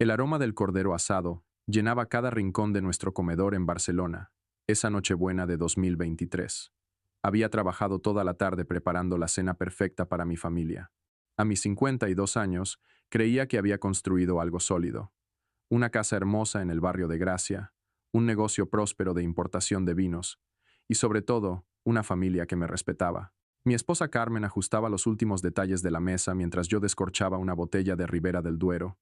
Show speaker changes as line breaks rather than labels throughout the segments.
El aroma del cordero asado llenaba cada rincón de nuestro comedor en Barcelona, esa Nochebuena de 2023. Había trabajado toda la tarde preparando la cena perfecta para mi familia. A mis 52 años, creía que había construido algo sólido. Una casa hermosa en el barrio de Gracia, un negocio próspero de importación de vinos, y sobre todo, una familia que me respetaba. Mi esposa Carmen ajustaba los últimos detalles de la mesa mientras yo descorchaba una botella de Ribera del Duero,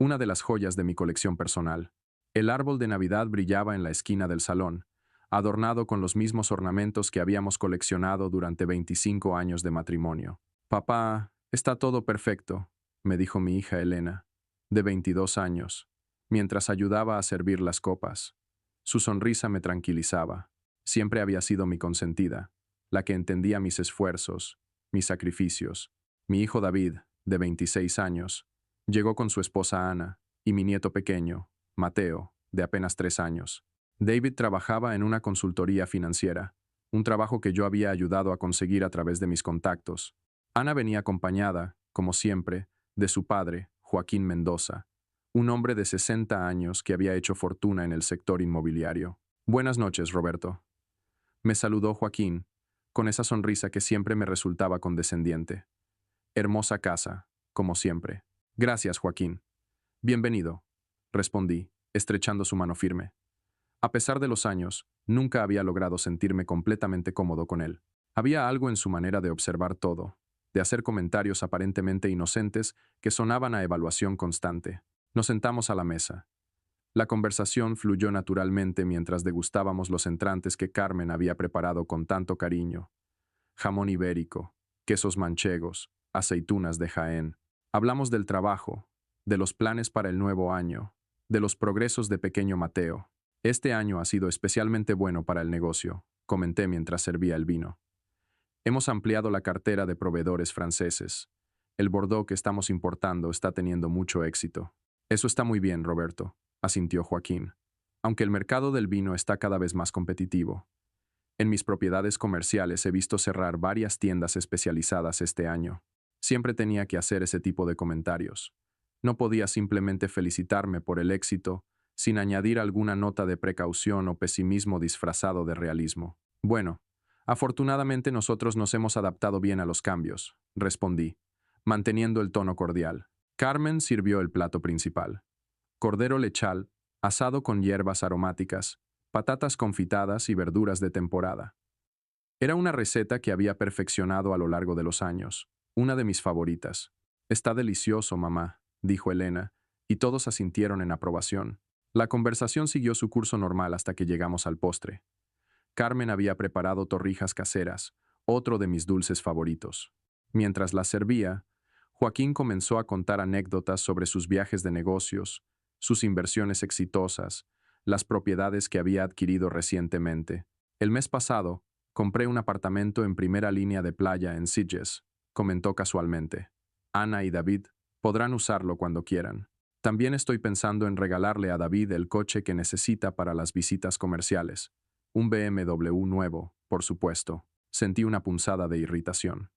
una de las joyas de mi colección personal. El árbol de Navidad brillaba en la esquina del salón, adornado con los mismos ornamentos que habíamos coleccionado durante 25 años de matrimonio. Papá, está todo perfecto, me dijo mi hija Elena, de 22 años, mientras ayudaba a servir las copas. Su sonrisa me tranquilizaba. Siempre había sido mi consentida, la que entendía mis esfuerzos, mis sacrificios. Mi hijo David, de 26 años, llegó con su esposa Ana y mi nieto pequeño, Mateo, de apenas 3 años. David trabajaba en una consultoría financiera, un trabajo que yo había ayudado a conseguir a través de mis contactos. Ana venía acompañada, como siempre, de su padre, Joaquín Mendoza, un hombre de 60 años que había hecho fortuna en el sector inmobiliario. Buenas noches, Roberto. Me saludó Joaquín, con esa sonrisa que siempre me resultaba condescendiente. Hermosa casa, como siempre. Gracias, Joaquín. Bienvenido, respondí, estrechando su mano firme. A pesar de los años, nunca había logrado sentirme completamente cómodo con él. Había algo en su manera de observar todo, de hacer comentarios aparentemente inocentes que sonaban a evaluación constante. Nos sentamos a la mesa. La conversación fluyó naturalmente mientras degustábamos los entrantes que Carmen había preparado con tanto cariño. Jamón ibérico, quesos manchegos, aceitunas de Jaén. Hablamos del trabajo, de los planes para el nuevo año, de los progresos de pequeño Mateo. Este año ha sido especialmente bueno para el negocio, comenté mientras servía el vino. Hemos ampliado la cartera de proveedores franceses. El Bordeaux que estamos importando está teniendo mucho éxito. Eso está muy bien, Roberto, asintió Joaquín, aunque el mercado del vino está cada vez más competitivo. En mis propiedades comerciales he visto cerrar varias tiendas especializadas este año. Siempre tenía que hacer ese tipo de comentarios. No podía simplemente felicitarme por el éxito, sin añadir alguna nota de precaución o pesimismo disfrazado de realismo. Bueno, afortunadamente nosotros nos hemos adaptado bien a los cambios, respondí, manteniendo el tono cordial. Carmen sirvió el plato principal. Cordero lechal, asado con hierbas aromáticas, patatas confitadas y verduras de temporada. Era una receta que había perfeccionado a lo largo de los años, una de mis favoritas. Está delicioso, mamá, dijo Elena, y todos asintieron en aprobación. La conversación siguió su curso normal hasta que llegamos al postre. Carmen había preparado torrijas caseras, otro de mis dulces favoritos. Mientras las servía, Joaquín comenzó a contar anécdotas sobre sus viajes de negocios, sus inversiones exitosas, las propiedades que había adquirido recientemente. El mes pasado, compré un apartamento en primera línea de playa en Sitges, comentó casualmente. Ana y David podrán usarlo cuando quieran. También estoy pensando en regalarle a David el coche que necesita para las visitas comerciales. Un BMW nuevo, por supuesto. Sentí una punzada de irritación.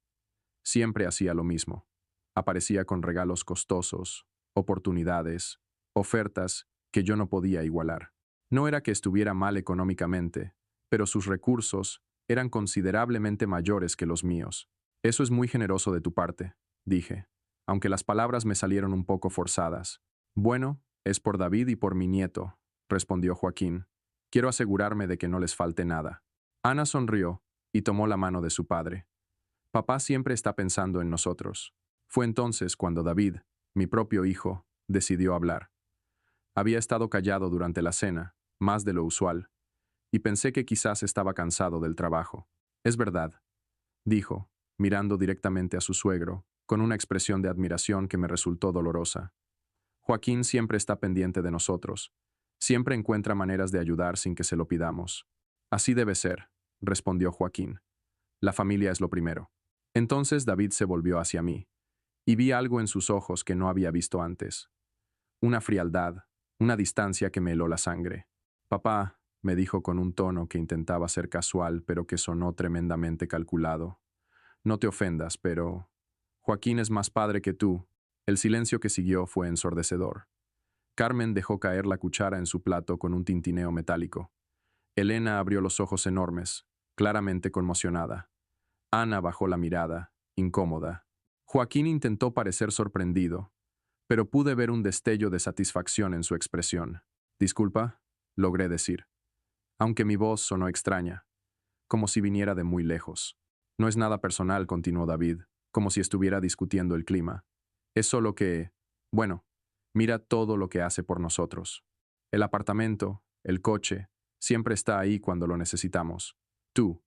Siempre hacía lo mismo. Aparecía con regalos costosos, oportunidades, ofertas que yo no podía igualar. No era que estuviera mal económicamente, pero sus recursos eran considerablemente mayores que los míos. Eso es muy generoso de tu parte, dije, aunque las palabras me salieron un poco forzadas. Bueno, es por David y por mi nieto, respondió Joaquín. Quiero asegurarme de que no les falte nada. Ana sonrió y tomó la mano de su padre. Papá siempre está pensando en nosotros. Fue entonces cuando David, mi propio hijo, decidió hablar. Había estado callado durante la cena, más de lo usual, y pensé que quizás estaba cansado del trabajo. Es verdad, dijo, mirando directamente a su suegro, con una expresión de admiración que me resultó dolorosa. Joaquín siempre está pendiente de nosotros. Siempre encuentra maneras de ayudar sin que se lo pidamos. Así debe ser, respondió Joaquín. La familia es lo primero. Entonces David se volvió hacia mí, y vi algo en sus ojos que no había visto antes. Una frialdad, una distancia que me heló la sangre. Papá, me dijo con un tono que intentaba ser casual, pero que sonó tremendamente calculado. No te ofendas, pero Joaquín es más padre que tú. El silencio que siguió fue ensordecedor. Carmen dejó caer la cuchara en su plato con un tintineo metálico. Elena abrió los ojos enormes, claramente conmocionada. Ana bajó la mirada, incómoda. Joaquín intentó parecer sorprendido, pero pude ver un destello de satisfacción en su expresión. Disculpa, logré decir, aunque mi voz sonó extraña, como si viniera de muy lejos. No es nada personal, continuó David, como si estuviera discutiendo el clima. Es solo que, bueno, mira todo lo que hace por nosotros. El apartamento, el coche, siempre está ahí cuando lo necesitamos. Tú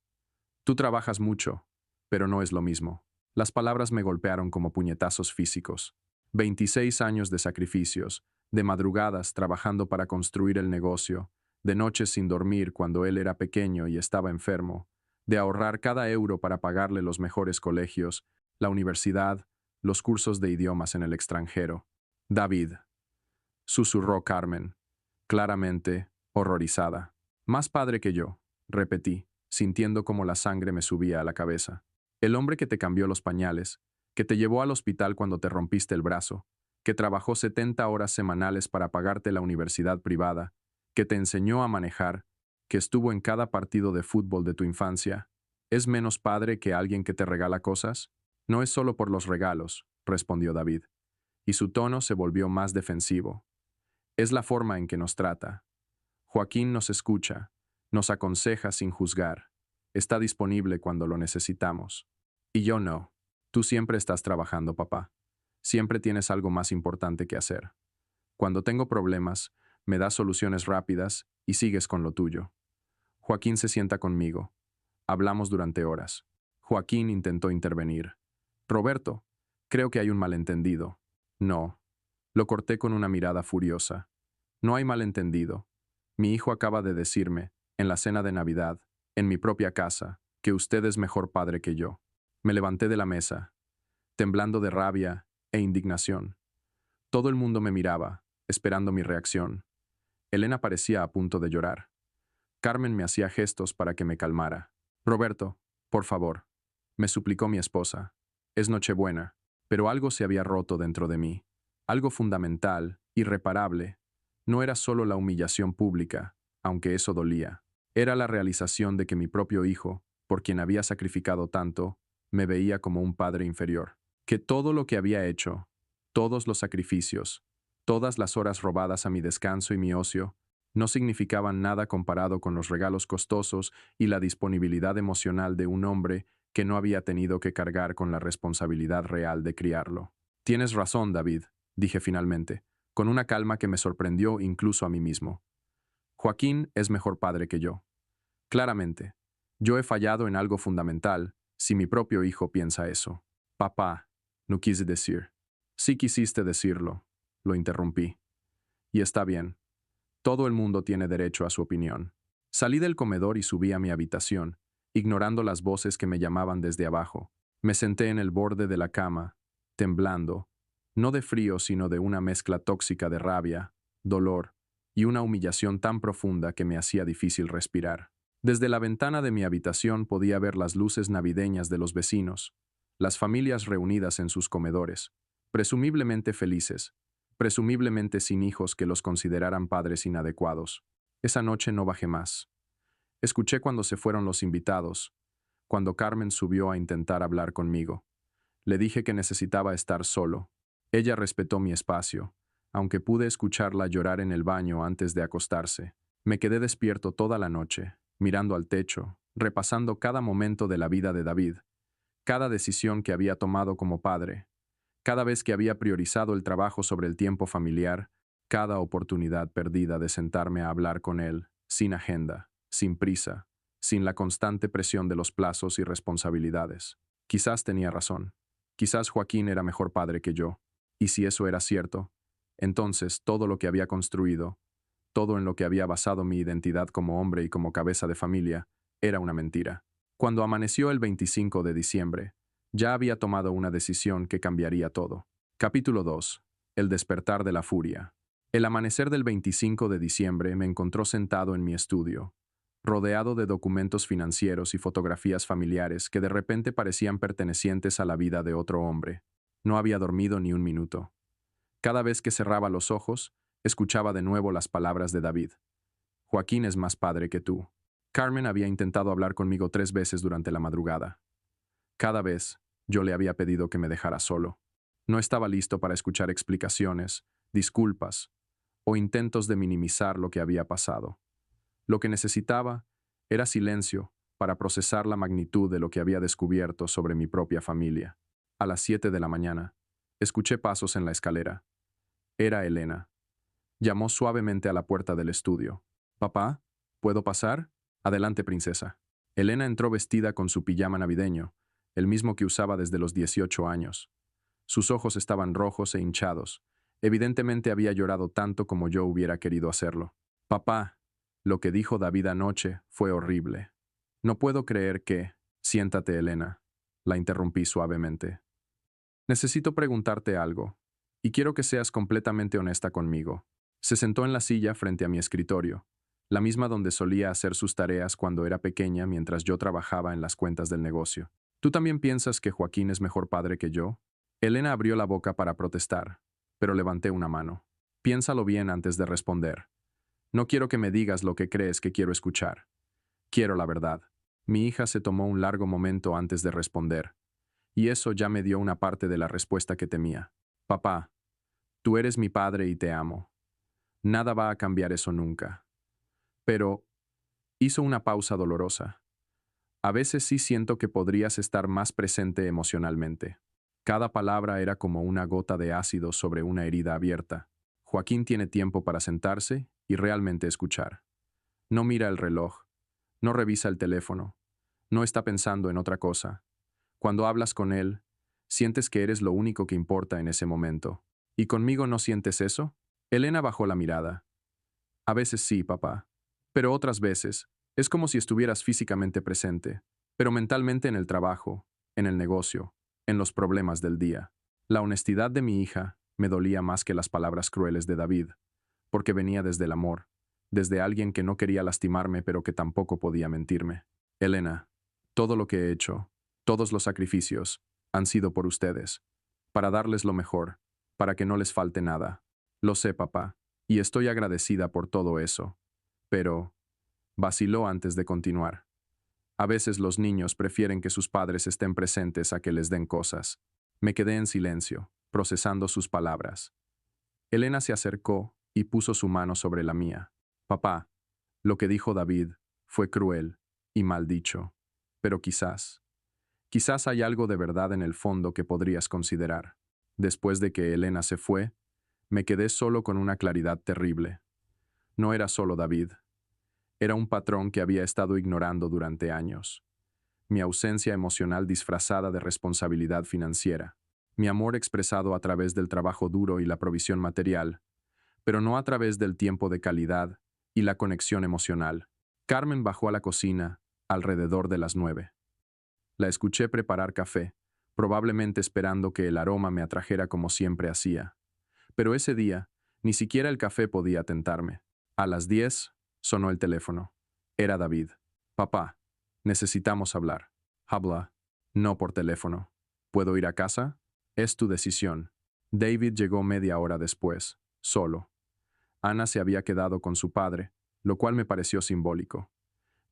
trabajas mucho, pero no es lo mismo. Las palabras me golpearon como puñetazos físicos. 26 años de sacrificios, de madrugadas trabajando para construir el negocio, de noches sin dormir cuando él era pequeño y estaba enfermo, de ahorrar cada euro para pagarle los mejores colegios, la universidad, los cursos de idiomas en el extranjero. David, susurró Carmen, claramente horrorizada. Más padre que yo, repetí, sintiendo como la sangre me subía a la cabeza. El hombre que te cambió los pañales, que te llevó al hospital cuando te rompiste el brazo, que trabajó 70 horas semanales para pagarte la universidad privada, que te enseñó a manejar, que estuvo en cada partido de fútbol de tu infancia, ¿es menos padre que alguien que te regala cosas? No es solo por los regalos, respondió David, y su tono se volvió más defensivo. Es la forma en que nos trata. Joaquín nos escucha, nos aconseja sin juzgar, está disponible cuando lo necesitamos. Y yo no. Tú siempre estás trabajando, papá. Siempre tienes algo más importante que hacer. Cuando tengo problemas, me das soluciones rápidas y sigues con lo tuyo. Joaquín se sienta conmigo. Hablamos durante horas. Joaquín intentó intervenir. Roberto, creo que hay un malentendido. No. Lo corté con una mirada furiosa. No hay malentendido. Mi hijo acaba de decirme, en la cena de Navidad, en mi propia casa, que usted es mejor padre que yo. Me levanté de la mesa, temblando de rabia e indignación. Todo el mundo me miraba, esperando mi reacción. Elena parecía a punto de llorar. Carmen me hacía gestos para que me calmara. Roberto, por favor, me suplicó mi esposa. Es Nochebuena, pero algo se había roto dentro de mí. Algo fundamental, irreparable. No era solo la humillación pública, aunque eso dolía. Era la realización de que mi propio hijo, por quien había sacrificado tanto, me veía como un padre inferior. Que todo lo que había hecho, todos los sacrificios, todas las horas robadas a mi descanso y mi ocio, no significaban nada comparado con los regalos costosos y la disponibilidad emocional de un hombre que no había tenido que cargar con la responsabilidad real de criarlo. Tienes razón, David, dije finalmente, con una calma que me sorprendió incluso a mí mismo. Joaquín es mejor padre que yo. Claramente, yo he fallado en algo fundamental, si mi propio hijo piensa eso. Papá, no quise decir. Sí quisiste decirlo, lo interrumpí. Y está bien. Todo el mundo tiene derecho a su opinión. Salí del comedor y subí a mi habitación, ignorando las voces que me llamaban desde abajo. Me senté en el borde de la cama, temblando, no de frío sino de una mezcla tóxica de rabia, dolor y una humillación tan profunda que me hacía difícil respirar. Desde la ventana de mi habitación podía ver las luces navideñas de los vecinos, las familias reunidas en sus comedores, presumiblemente felices, presumiblemente sin hijos que los consideraran padres inadecuados. Esa noche no bajé más. Escuché cuando se fueron los invitados, cuando Carmen subió a intentar hablar conmigo. Le dije que necesitaba estar solo. Ella respetó mi espacio, aunque pude escucharla llorar en el baño antes de acostarse. Me quedé despierto toda la noche, mirando al techo, repasando cada momento de la vida de David, cada decisión que había tomado como padre, cada vez que había priorizado el trabajo sobre el tiempo familiar, cada oportunidad perdida de sentarme a hablar con él, sin agenda, sin prisa, sin la constante presión de los plazos y responsabilidades. Quizás tenía razón. Quizás Joaquín era mejor padre que yo. Y si eso era cierto, entonces todo lo que había construido, todo en lo que había basado mi identidad como hombre y como cabeza de familia, era una mentira. Cuando amaneció el 25 de diciembre, ya había tomado una decisión que cambiaría todo. Capítulo 2. El despertar de la furia. El amanecer del 25 de diciembre me encontró sentado en mi estudio, rodeado de documentos financieros y fotografías familiares que de repente parecían pertenecientes a la vida de otro hombre. No había dormido ni un minuto. Cada vez que cerraba los ojos, escuchaba de nuevo las palabras de David. Joaquín es más padre que tú. Carmen había intentado hablar conmigo 3 veces durante la madrugada. Cada vez, yo le había pedido que me dejara solo. No estaba listo para escuchar explicaciones, disculpas o intentos de minimizar lo que había pasado. Lo que necesitaba era silencio para procesar la magnitud de lo que había descubierto sobre mi propia familia. A las 7 de la mañana, escuché pasos en la escalera. Era Elena. Llamó suavemente a la puerta del estudio. «Papá, ¿puedo pasar?» «Adelante, princesa». Elena entró vestida con su pijama navideño, el mismo que usaba desde los 18 años. Sus ojos estaban rojos e hinchados. Evidentemente había llorado tanto como yo hubiera querido hacerlo. «Papá, lo que dijo David anoche fue horrible. No puedo creer que...» «Siéntate, Elena», la interrumpí suavemente. «Necesito preguntarte algo, y quiero que seas completamente honesta conmigo». Se sentó en la silla frente a mi escritorio, la misma donde solía hacer sus tareas cuando era pequeña mientras yo trabajaba en las cuentas del negocio. «¿Tú también piensas que Joaquín es mejor padre que yo?» Elena abrió la boca para protestar, pero levanté una mano. «Piénsalo bien antes de responder. No quiero que me digas lo que crees que quiero escuchar. Quiero la verdad». Mi hija se tomó un largo momento antes de responder, y eso ya me dio una parte de la respuesta que temía. «Papá, tú eres mi padre y te amo. Nada va a cambiar eso nunca. Pero...» hizo una pausa dolorosa. «A veces sí siento que podrías estar más presente emocionalmente». Cada palabra era como una gota de ácido sobre una herida abierta. Joaquín tiene tiempo para sentarse y realmente escuchar. No mira el reloj, no revisa el teléfono, no está pensando en otra cosa. Cuando hablas con él, sientes que eres lo único que importa en ese momento. ¿Y conmigo no sientes eso? Elena bajó la mirada. «A veces sí, papá. Pero otras veces, es como si estuvieras físicamente presente, pero mentalmente en el trabajo, en el negocio, en los problemas del día». La honestidad de mi hija me dolía más que las palabras crueles de David, porque venía desde el amor, desde alguien que no quería lastimarme pero que tampoco podía mentirme. «Elena, todo lo que he hecho, todos los sacrificios, han sido por ustedes, para darles lo mejor, para que no les falte nada. Lo sé, papá, y estoy agradecida por todo eso. Pero...» vaciló antes de continuar. «A veces los niños prefieren que sus padres estén presentes a que les den cosas». Me quedé en silencio, procesando sus palabras. Elena se acercó y puso su mano sobre la mía. «Papá, lo que dijo David fue cruel y mal dicho, pero quizás hay algo de verdad en el fondo que podrías considerar». Después de que Elena se fue, me quedé solo con una claridad terrible. No era solo David. Era un patrón que había estado ignorando durante años. Mi ausencia emocional disfrazada de responsabilidad financiera. Mi amor expresado a través del trabajo duro y la provisión material, pero no a través del tiempo de calidad y la conexión emocional. Carmen bajó a la cocina alrededor de las 9. La escuché preparar café, probablemente esperando que el aroma me atrajera como siempre hacía. Pero ese día, ni siquiera el café podía tentarme. A las 10, sonó el teléfono. Era David. «Papá, necesitamos hablar». «Habla». «No por teléfono». «¿Puedo ir a casa?» «Es tu decisión». David llegó media hora después, solo. Ana se había quedado con su padre, lo cual me pareció simbólico.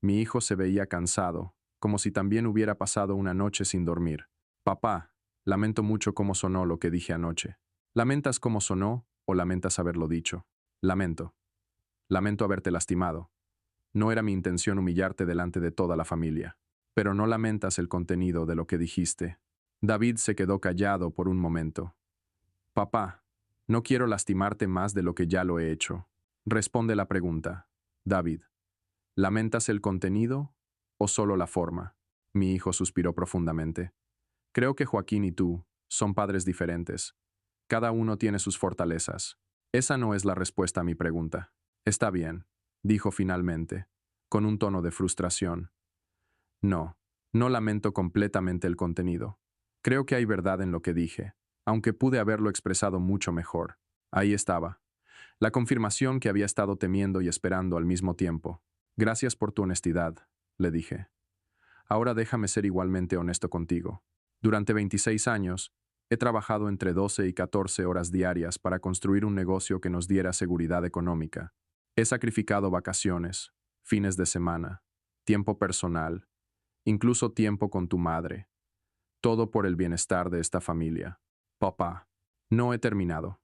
Mi hijo se veía cansado, como si también hubiera pasado una noche sin dormir. «Papá, lamento mucho cómo sonó lo que dije anoche». «¿Lamentas cómo sonó o lamentas haberlo dicho?» «Lamento. Lamento haberte lastimado. No era mi intención humillarte delante de toda la familia. Pero no lamentas el contenido de lo que dijiste». David se quedó callado por un momento. «Papá, no quiero lastimarte más de lo que ya lo he hecho». Responde la pregunta. David, ¿lamentas el contenido o solo la forma? Mi hijo suspiró profundamente. «Creo que Joaquín y tú son padres diferentes. Cada uno tiene sus fortalezas. Esa no es la respuesta a mi pregunta». «Está bien», dijo finalmente, con un tono de frustración. «No, no lamento completamente el contenido. Creo que hay verdad en lo que dije, aunque pude haberlo expresado mucho mejor». Ahí estaba, la confirmación que había estado temiendo y esperando al mismo tiempo. «Gracias por tu honestidad», le dije. «Ahora déjame ser igualmente honesto contigo. Durante 26 años, He trabajado entre 12 y 14 horas diarias para construir un negocio que nos diera seguridad económica. He sacrificado vacaciones, fines de semana, tiempo personal, incluso tiempo con tu madre. Todo por el bienestar de esta familia. Papá, no he terminado.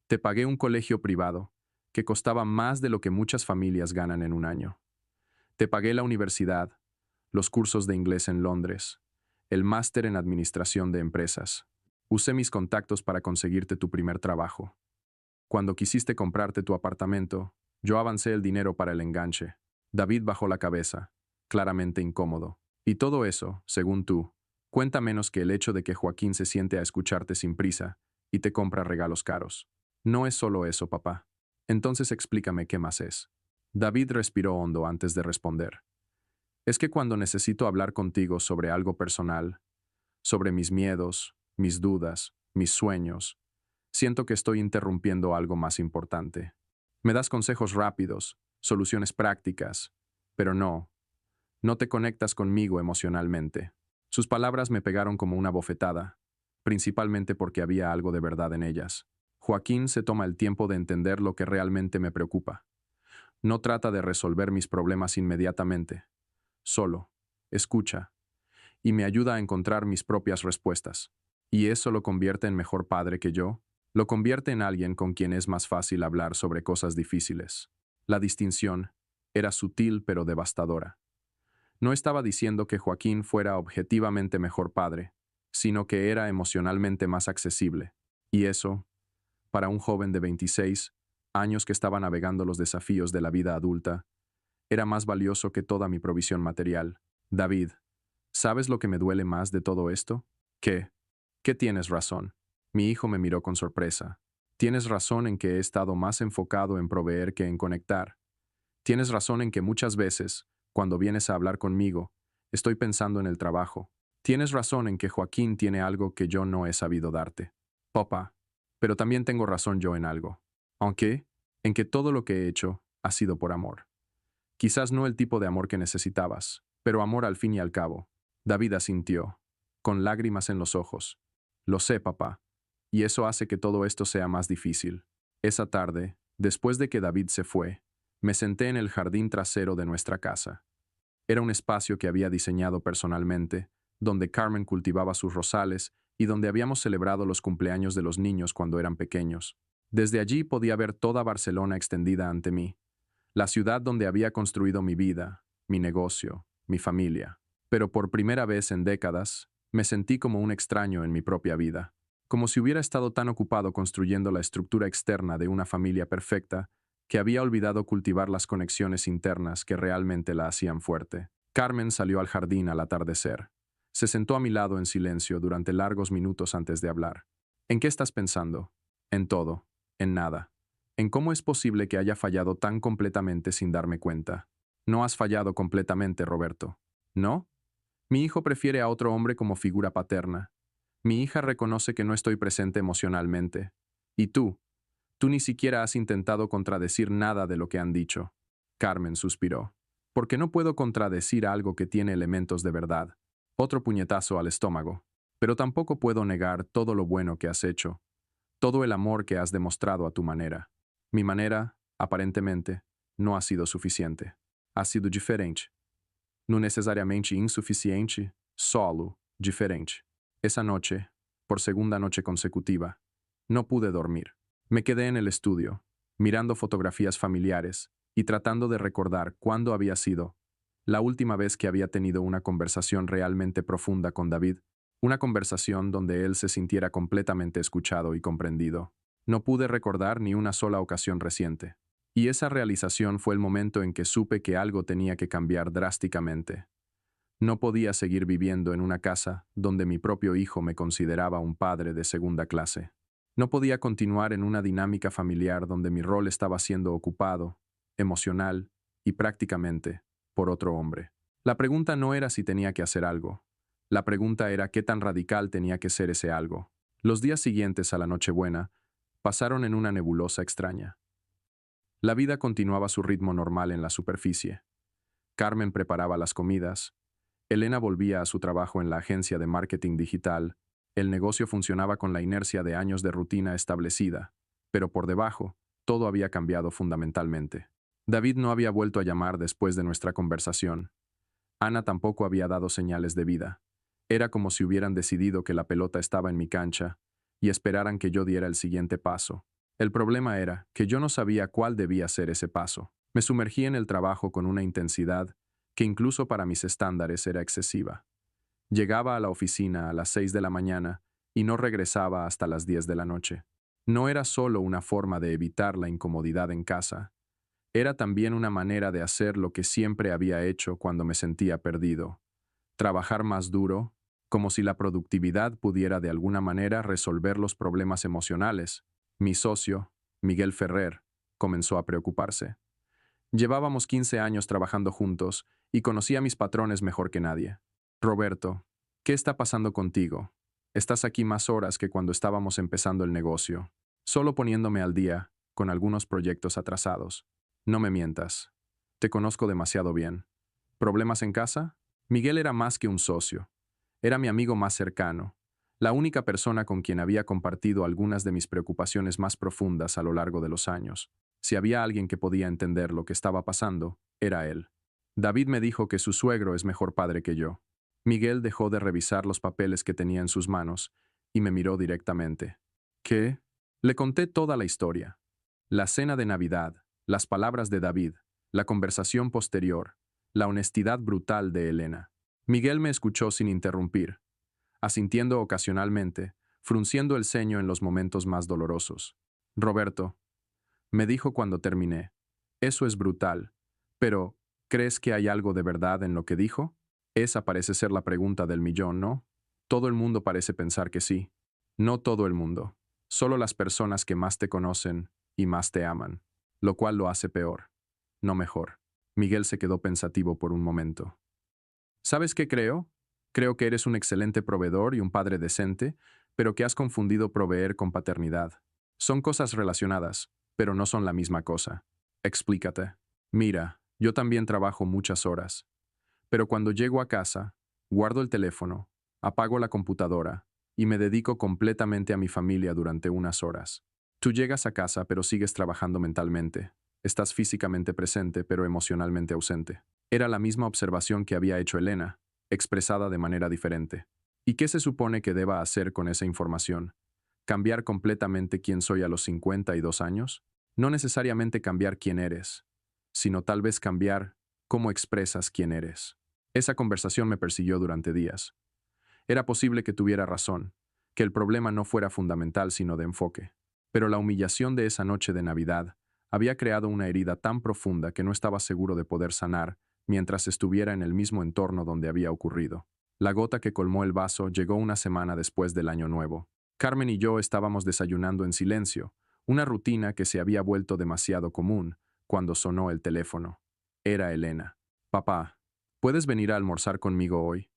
Te pagué un colegio privado que costaba más de lo que muchas familias ganan en un año. Te pagué la universidad, los cursos de inglés en Londres, el máster en administración de empresas. Usé mis contactos para conseguirte tu primer trabajo. Cuando quisiste comprarte tu apartamento, yo avancé el dinero para el enganche. David bajó la cabeza, claramente incómodo. Y todo eso, según tú, cuenta menos que el hecho de que Joaquín se siente a escucharte sin prisa y te compra regalos caros. No es solo eso, papá. Entonces explícame qué más es. David respiró hondo antes de responder. Es que cuando necesito hablar contigo sobre algo personal, sobre mis miedos, mis dudas, mis sueños, siento que estoy interrumpiendo algo más importante. Me das consejos rápidos, soluciones prácticas, pero no te conectas conmigo emocionalmente. Sus palabras me pegaron como una bofetada, principalmente porque había algo de verdad en ellas. Joaquín se toma el tiempo de entender lo que realmente me preocupa. No trata de resolver mis problemas inmediatamente. Solo, escucha, y me ayuda a encontrar mis propias respuestas. ¿Y eso lo convierte en mejor padre que yo? Lo convierte en alguien con quien es más fácil hablar sobre cosas difíciles. La distinción era sutil pero devastadora. No estaba diciendo que Joaquín fuera objetivamente mejor padre, sino que era emocionalmente más accesible. Y eso, para un joven de 26 años que estaba navegando los desafíos de la vida adulta, era más valioso que toda mi provisión material. David, ¿sabes lo que me duele más de todo esto? ¿Qué tienes razón? Mi hijo me miró con sorpresa. Tienes razón en que he estado más enfocado en proveer que en conectar. Tienes razón en que muchas veces, cuando vienes a hablar conmigo, estoy pensando en el trabajo. Tienes razón en que Joaquín tiene algo que yo no he sabido darte. Papá, pero también tengo razón yo en algo. Aunque, en que todo lo que he hecho ha sido por amor. Quizás no el tipo de amor que necesitabas, pero amor al fin y al cabo. David asintió, con lágrimas en los ojos. Lo sé, papá, y eso hace que todo esto sea más difícil. Esa tarde, después de que David se fue, me senté en el jardín trasero de nuestra casa. Era un espacio que había diseñado personalmente, donde Carmen cultivaba sus rosales y donde habíamos celebrado los cumpleaños de los niños cuando eran pequeños. Desde allí podía ver toda Barcelona extendida ante mí, la ciudad donde había construido mi vida, mi negocio, mi familia. Pero por primera vez en décadas, me sentí como un extraño en mi propia vida, como si hubiera estado tan ocupado construyendo la estructura externa de una familia perfecta que había olvidado cultivar las conexiones internas que realmente la hacían fuerte. Carmen salió al jardín al atardecer. Se sentó a mi lado en silencio durante largos minutos antes de hablar. ¿En qué estás pensando? En todo, en nada. ¿En cómo es posible que haya fallado tan completamente sin darme cuenta? No has fallado completamente, Roberto. ¿No? Mi hijo prefiere a otro hombre como figura paterna. Mi hija reconoce que no estoy presente emocionalmente. Y tú ni siquiera has intentado contradecir nada de lo que han dicho. Carmen suspiró. Porque no puedo contradecir algo que tiene elementos de verdad. Otro puñetazo al estómago. Pero tampoco puedo negar todo lo bueno que has hecho, todo el amor que has demostrado a tu manera. Mi manera, aparentemente, no ha sido suficiente. Ha sido diferente. No necesariamente insuficiente, solo diferente. Esa noche, por segunda noche consecutiva, no pude dormir. Me quedé en el estudio, mirando fotografías familiares y tratando de recordar cuándo había sido la última vez que había tenido una conversación realmente profunda con David, una conversación donde él se sintiera completamente escuchado y comprendido. No pude recordar ni una sola ocasión reciente. Y esa realización fue el momento en que supe que algo tenía que cambiar drásticamente. No podía seguir viviendo en una casa donde mi propio hijo me consideraba un padre de segunda clase. No podía continuar en una dinámica familiar donde mi rol estaba siendo ocupado, emocional y prácticamente por otro hombre. La pregunta no era si tenía que hacer algo. La pregunta era qué tan radical tenía que ser ese algo. Los días siguientes a la Nochebuena pasaron en una nebulosa extraña. La vida continuaba su ritmo normal en la superficie. Carmen preparaba las comidas, Elena volvía a su trabajo en la agencia de marketing digital, El negocio funcionaba con la inercia de años de rutina establecida, pero por debajo, todo había cambiado fundamentalmente. David no había vuelto a llamar después de nuestra conversación. Ana tampoco había dado señales de vida. Era como si hubieran decidido que la pelota estaba en mi cancha y esperaran que yo diera el siguiente paso. El problema era que yo no sabía cuál debía ser ese paso. Me sumergí en el trabajo con una intensidad que incluso para mis estándares era excesiva. Llegaba a la oficina a las 6 de la mañana y no regresaba hasta las 10 de la noche. No era solo una forma de evitar la incomodidad en casa, era también una manera de hacer lo que siempre había hecho cuando me sentía perdido. Trabajar más duro, como si la productividad pudiera de alguna manera resolver los problemas emocionales. Mi socio, Miguel Ferrer, comenzó a preocuparse. Llevábamos 15 años trabajando juntos y conocía mis patrones mejor que nadie. Roberto, ¿qué está pasando contigo? Estás aquí más horas que cuando estábamos empezando el negocio, solo poniéndome al día con algunos proyectos atrasados. No me mientas. Te conozco demasiado bien. ¿Problemas en casa? Miguel era más que un socio. Era mi amigo más cercano, la única persona con quien había compartido algunas de mis preocupaciones más profundas a lo largo de los años. Si había alguien que podía entender lo que estaba pasando, era él. David me dijo que su suegro es mejor padre que yo. Miguel dejó de revisar los papeles que tenía en sus manos y me miró directamente. ¿Qué? Le conté toda la historia. La cena de Navidad, las palabras de David, la conversación posterior, la honestidad brutal de Elena. Miguel me escuchó sin interrumpir, asintiendo ocasionalmente, frunciendo el ceño en los momentos más dolorosos. Roberto, me dijo cuando terminé, eso es brutal, pero ¿crees que hay algo de verdad en lo que dijo? Esa parece ser la pregunta del millón, ¿no? Todo el mundo parece pensar que sí. No todo el mundo. Solo las personas que más te conocen y más te aman, lo cual lo hace peor, no mejor. Miguel se quedó pensativo por un momento. ¿Sabes qué creo? Creo que eres un excelente proveedor y un padre decente, pero que has confundido proveer con paternidad. Son cosas relacionadas, pero no son la misma cosa. Explícate. Mira, yo también trabajo muchas horas, pero cuando llego a casa, guardo el teléfono, apago la computadora y me dedico completamente a mi familia durante unas horas. Tú llegas a casa pero sigues trabajando mentalmente. Estás físicamente presente pero emocionalmente ausente. Era la misma observación que había hecho Elena, expresada de manera diferente. ¿Y qué se supone que deba hacer con esa información? ¿Cambiar completamente quién soy a los 52 años? No necesariamente cambiar quién eres, sino tal vez cambiar cómo expresas quién eres. Esa conversación me persiguió durante días. Era posible que tuviera razón, que el problema no fuera fundamental sino de enfoque. Pero la humillación de esa noche de Navidad había creado una herida tan profunda que no estaba seguro de poder sanar mientras estuviera en el mismo entorno donde había ocurrido. La gota que colmó el vaso llegó una semana después del Año Nuevo. Carmen y yo estábamos desayunando en silencio, una rutina que se había vuelto demasiado común, cuando sonó el teléfono. Era Elena. Papá, ¿puedes venir a almorzar conmigo hoy?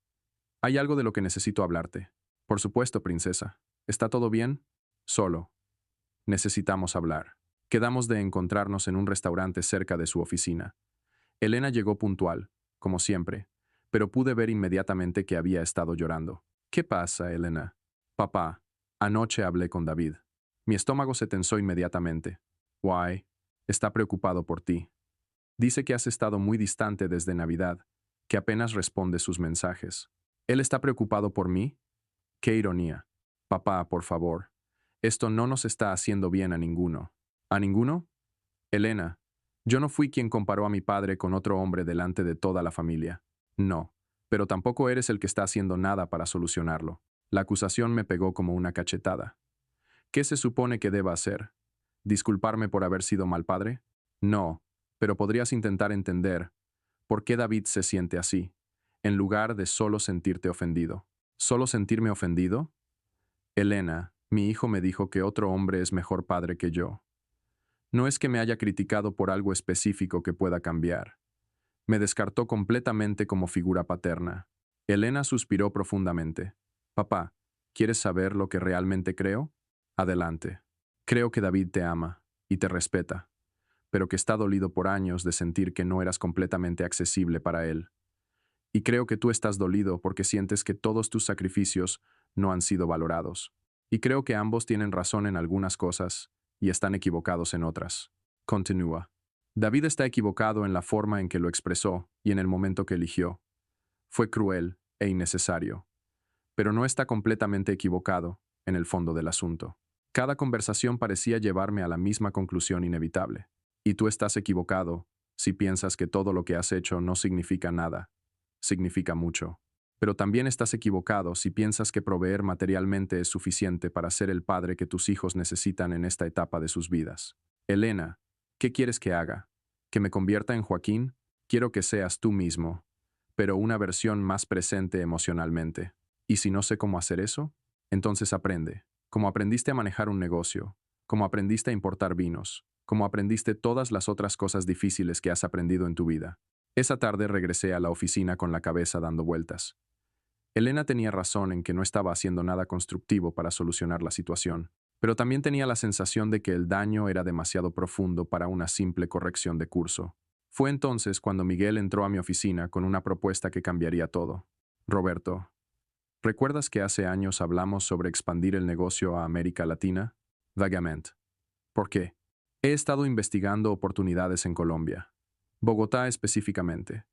Hay algo de lo que necesito hablarte. Por supuesto, princesa. ¿Está todo bien? Solo. Necesitamos hablar. Quedamos de encontrarnos en un restaurante cerca de su oficina. Elena llegó puntual, como siempre, pero pude ver inmediatamente que había estado llorando. ¿Qué pasa, Elena? Papá, anoche hablé con David. Mi estómago se tensó inmediatamente. Why? Está preocupado por ti. Dice que has estado muy distante desde Navidad, que apenas responde sus mensajes. ¿Él está preocupado por mí? ¡Qué ironía! Papá, por favor. Esto no nos está haciendo bien a ninguno. ¿A ninguno? Elena, yo no fui quien comparó a mi padre con otro hombre delante de toda la familia. No, pero tampoco eres el que está haciendo nada para solucionarlo. La acusación me pegó como una cachetada. ¿Qué se supone que deba hacer? ¿Disculparme por haber sido mal padre? No, pero podrías intentar entender por qué David se siente así, en lugar de solo sentirte ofendido. ¿Solo sentirme ofendido? Elena, mi hijo me dijo que otro hombre es mejor padre que yo. No es que me haya criticado por algo específico que pueda cambiar. Me descartó completamente como figura paterna. Elena suspiró profundamente. Papá, ¿quieres saber lo que realmente creo? Adelante. Creo que David te ama y te respeta, pero que está dolido por años de sentir que no eras completamente accesible para él. Y creo que tú estás dolido porque sientes que todos tus sacrificios no han sido valorados. Y creo que ambos tienen razón en algunas cosas y están equivocados en otras. Continúa. David está equivocado en la forma en que lo expresó y en el momento que eligió. Fue cruel e innecesario. Pero no está completamente equivocado en el fondo del asunto. Cada conversación parecía llevarme a la misma conclusión inevitable. Y tú estás equivocado si piensas que todo lo que has hecho no significa nada. Significa mucho. Pero también estás equivocado si piensas que proveer materialmente es suficiente para ser el padre que tus hijos necesitan en esta etapa de sus vidas. Elena, ¿qué quieres que haga? ¿Que me convierta en Joaquín? Quiero que seas tú mismo, pero una versión más presente emocionalmente. ¿Y si no sé cómo hacer eso? Entonces aprende. Como aprendiste a manejar un negocio, como aprendiste a importar vinos, como aprendiste todas las otras cosas difíciles que has aprendido en tu vida. Esa tarde regresé a la oficina con la cabeza dando vueltas. Elena tenía razón en que no estaba haciendo nada constructivo para solucionar la situación, pero también tenía la sensación de que el daño era demasiado profundo para una simple corrección de curso. Fue entonces cuando Miguel entró a mi oficina con una propuesta que cambiaría todo. Roberto, ¿recuerdas que hace años hablamos sobre expandir el negocio a América Latina? Vagamente. ¿Por qué? He estado investigando oportunidades en Colombia. Bogotá específicamente.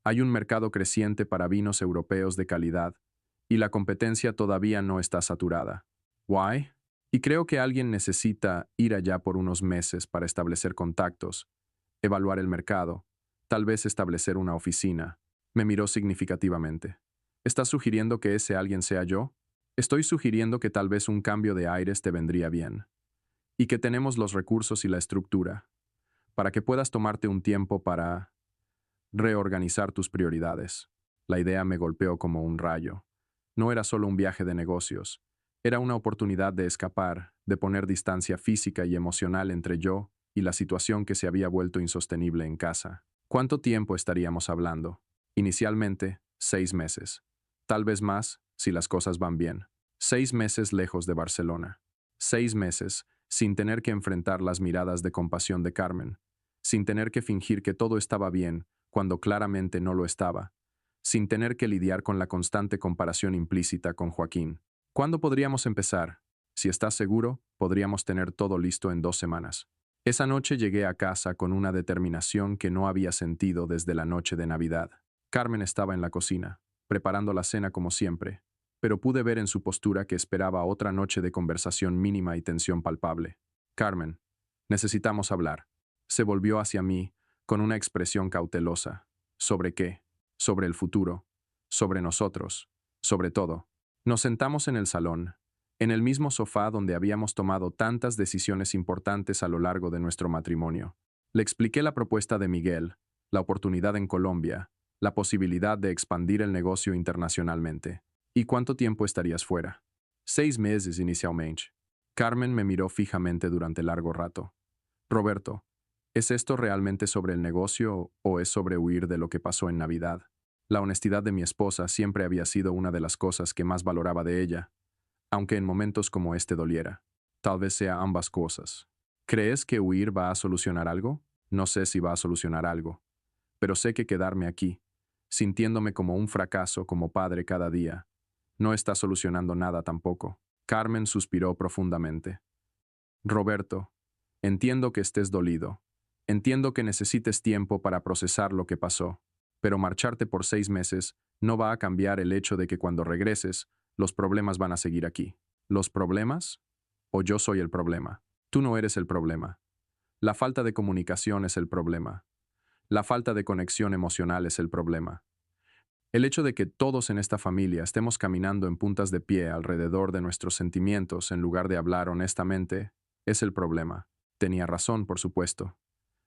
Hay un mercado creciente para vinos europeos de calidad y la competencia todavía no está saturada. ¿Why? Y creo que alguien necesita ir allá por unos meses para establecer contactos, evaluar el mercado, tal vez establecer una oficina. Me miró significativamente. ¿Estás sugiriendo que ese alguien sea yo? Estoy sugiriendo que tal vez un cambio de aires te vendría bien. Y que tenemos los recursos y la estructura, para que puedas tomarte un tiempo para reorganizar tus prioridades. La idea me golpeó como un rayo. No era solo un viaje de negocios, era una oportunidad de escapar, de poner distancia física y emocional entre yo y la situación que se había vuelto insostenible en casa. ¿Cuánto tiempo estaríamos hablando? Inicialmente, 6 meses. Tal vez más, si las cosas van bien. 6 meses lejos de Barcelona. 6 meses, sin tener que enfrentar las miradas de compasión de Carmen, sin tener que fingir que todo estaba bien cuando claramente no lo estaba, sin tener que lidiar con la constante comparación implícita con Joaquín. ¿Cuándo podríamos empezar? Si estás seguro, podríamos tener todo listo en 2 semanas. Esa noche llegué a casa con una determinación que no había sentido desde la noche de Navidad. Carmen estaba en la cocina, preparando la cena como siempre, pero pude ver en su postura que esperaba otra noche de conversación mínima y tensión palpable. Carmen, necesitamos hablar. Se volvió hacia mí con una expresión cautelosa. ¿Sobre qué? Sobre el futuro, sobre nosotros, sobre todo. Nos sentamos en el salón, en el mismo sofá donde habíamos tomado tantas decisiones importantes a lo largo de nuestro matrimonio. Le expliqué la propuesta de Miguel, la oportunidad en Colombia, la posibilidad de expandir el negocio internacionalmente. ¿Y cuánto tiempo estarías fuera? 6 meses inicialmente. Carmen me miró fijamente durante largo rato. Roberto, ¿es esto realmente sobre el negocio o es sobre huir de lo que pasó en Navidad? La honestidad de mi esposa siempre había sido una de las cosas que más valoraba de ella, aunque en momentos como este doliera. Tal vez sea ambas cosas. ¿Crees que huir va a solucionar algo? No sé si va a solucionar algo, pero sé que quedarme aquí, sintiéndome como un fracaso como padre cada día, no está solucionando nada tampoco. Carmen suspiró profundamente. Roberto, entiendo que estés dolido. Entiendo que necesites tiempo para procesar lo que pasó, pero marcharte por 6 meses no va a cambiar el hecho de que cuando regreses, los problemas van a seguir aquí. ¿Los problemas? ¿O yo soy el problema? Tú no eres el problema. La falta de comunicación es el problema. La falta de conexión emocional es el problema. El hecho de que todos en esta familia estemos caminando en puntas de pie alrededor de nuestros sentimientos en lugar de hablar honestamente es el problema. Tenía razón, por supuesto,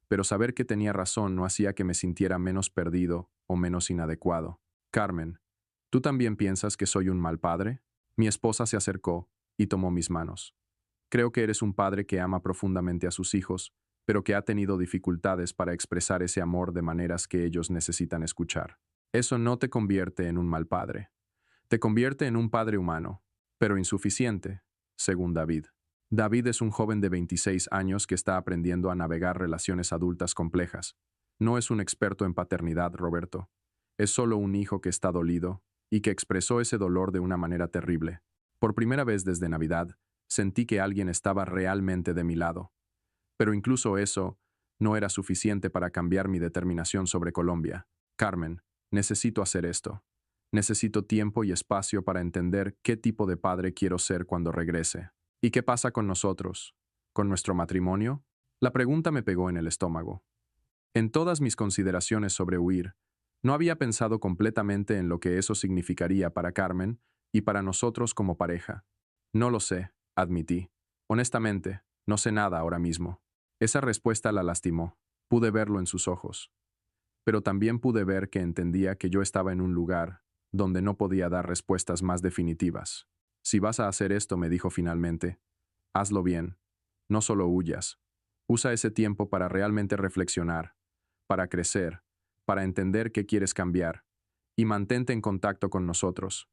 pero saber que tenía razón no hacía que me sintiera menos perdido o menos inadecuado. Carmen, ¿tú también piensas que soy un mal padre? Mi esposa se acercó y tomó mis manos. Creo que eres un padre que ama profundamente a sus hijos, pero que ha tenido dificultades para expresar ese amor de maneras que ellos necesitan escuchar. Eso no te convierte en un mal padre. Te convierte en un padre humano, pero insuficiente, según David. David es un joven de 26 años que está aprendiendo a navegar relaciones adultas complejas. No es un experto en paternidad, Roberto. Es solo un hijo que está dolido y que expresó ese dolor de una manera terrible. Por primera vez desde Navidad, sentí que alguien estaba realmente de mi lado. Pero incluso eso no era suficiente para cambiar mi determinación sobre Colombia. Carmen, necesito hacer esto. Necesito tiempo y espacio para entender qué tipo de padre quiero ser cuando regrese. ¿Y qué pasa con nosotros? ¿Con nuestro matrimonio? La pregunta me pegó en el estómago. En todas mis consideraciones sobre huir, no había pensado completamente en lo que eso significaría para Carmen y para nosotros como pareja. No lo sé, admití. Honestamente, no sé nada ahora mismo. Esa respuesta la lastimó. Pude verlo en sus ojos. Pero también pude ver que entendía que yo estaba en un lugar donde no podía dar respuestas más definitivas. Si vas a hacer esto, me dijo finalmente, hazlo bien. No solo huyas. Usa ese tiempo para realmente reflexionar, para crecer, para entender qué quieres cambiar, y mantente en contacto con nosotros.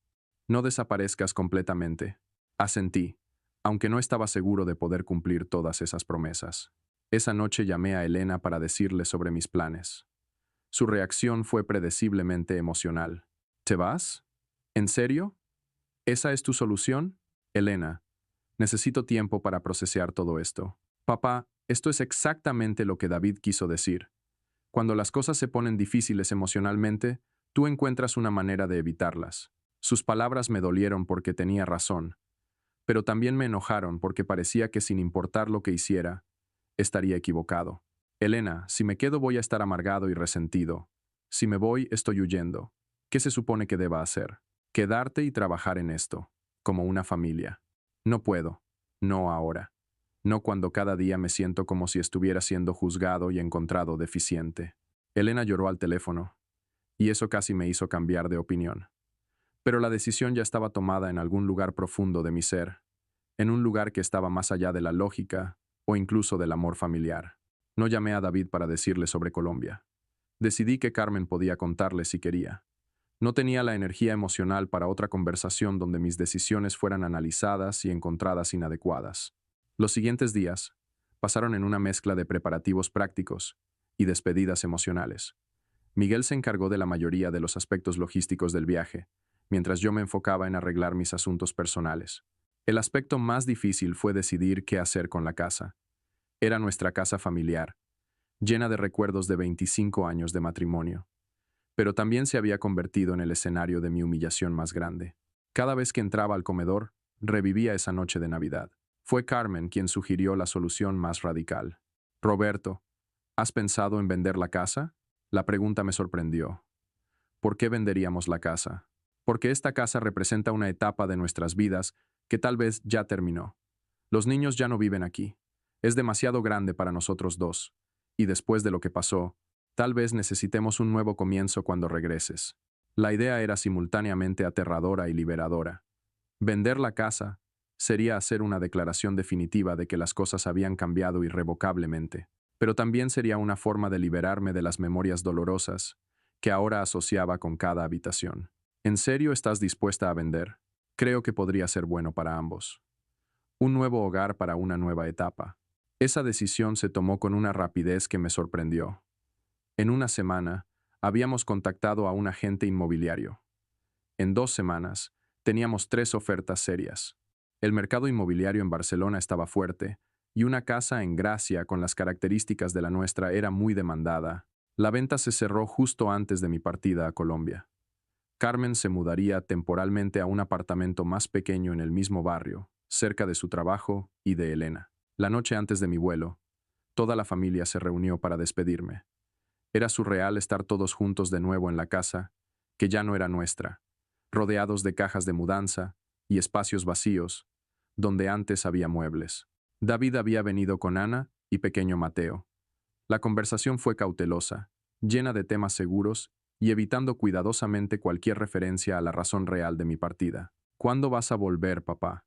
No desaparezcas completamente. Asentí, aunque no estaba seguro de poder cumplir todas esas promesas. Esa noche llamé a Elena para decirle sobre mis planes. Su reacción fue predeciblemente emocional. ¿Te vas? ¿En serio? ¿Esa es tu solución? Elena, necesito tiempo para procesar todo esto. Papá, esto es exactamente lo que David quiso decir. Cuando las cosas se ponen difíciles emocionalmente, tú encuentras una manera de evitarlas. Sus palabras me dolieron porque tenía razón, pero también me enojaron porque parecía que sin importar lo que hiciera, estaría equivocado. Elena, si me quedo voy a estar amargado y resentido. Si me voy, estoy huyendo. ¿Qué se supone que deba hacer? Quedarte y trabajar en esto, como una familia. No puedo. No ahora. No cuando cada día me siento como si estuviera siendo juzgado y encontrado deficiente. Elena lloró al teléfono, y eso casi me hizo cambiar de opinión. Pero la decisión ya estaba tomada en algún lugar profundo de mi ser, en un lugar que estaba más allá de la lógica o incluso del amor familiar. No llamé a David para decirle sobre Colombia. Decidí que Carmen podía contarle si quería. No tenía la energía emocional para otra conversación donde mis decisiones fueran analizadas y encontradas inadecuadas. Los siguientes días pasaron en una mezcla de preparativos prácticos y despedidas emocionales. Miguel se encargó de la mayoría de los aspectos logísticos del viaje, mientras yo me enfocaba en arreglar mis asuntos personales. El aspecto más difícil fue decidir qué hacer con la casa. Era nuestra casa familiar, llena de recuerdos de 25 años de matrimonio, pero también se había convertido en el escenario de mi humillación más grande. Cada vez que entraba al comedor, revivía esa noche de Navidad. Fue Carmen quien sugirió la solución más radical. Roberto, ¿has pensado en vender la casa? La pregunta me sorprendió. ¿Por qué venderíamos la casa? Porque esta casa representa una etapa de nuestras vidas que tal vez ya terminó. Los niños ya no viven aquí. Es demasiado grande para nosotros dos. Y después de lo que pasó, tal vez necesitemos un nuevo comienzo cuando regreses. La idea era simultáneamente aterradora y liberadora. Vender la casa sería hacer una declaración definitiva de que las cosas habían cambiado irrevocablemente, pero también sería una forma de liberarme de las memorias dolorosas que ahora asociaba con cada habitación. ¿En serio estás dispuesta a vender? Creo que podría ser bueno para ambos. Un nuevo hogar para una nueva etapa. Esa decisión se tomó con una rapidez que me sorprendió. En una semana, habíamos contactado a un agente inmobiliario. En 2 semanas, teníamos 3 ofertas serias. El mercado inmobiliario en Barcelona estaba fuerte, y una casa en Gracia con las características de la nuestra era muy demandada. La venta se cerró justo antes de mi partida a Colombia. Carmen se mudaría temporalmente a un apartamento más pequeño en el mismo barrio, cerca de su trabajo y de Elena. La noche antes de mi vuelo, toda la familia se reunió para despedirme. Era surreal estar todos juntos de nuevo en la casa, que ya no era nuestra, rodeados de cajas de mudanza y espacios vacíos, donde antes había muebles. David había venido con Ana y pequeño Mateo. La conversación fue cautelosa, llena de temas seguros y evitando cuidadosamente cualquier referencia a la razón real de mi partida. ¿Cuándo vas a volver, papá?,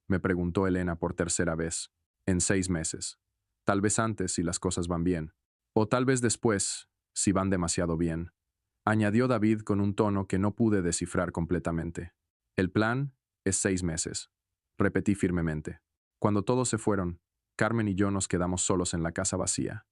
me preguntó Elena por tercera vez. En 6 meses. Tal vez antes si las cosas van bien. O tal vez después, si van demasiado bien, añadió David con un tono que no pude descifrar completamente. El plan es 6 meses, repetí firmemente. Cuando todos se fueron, Carmen y yo nos quedamos solos en la casa vacía.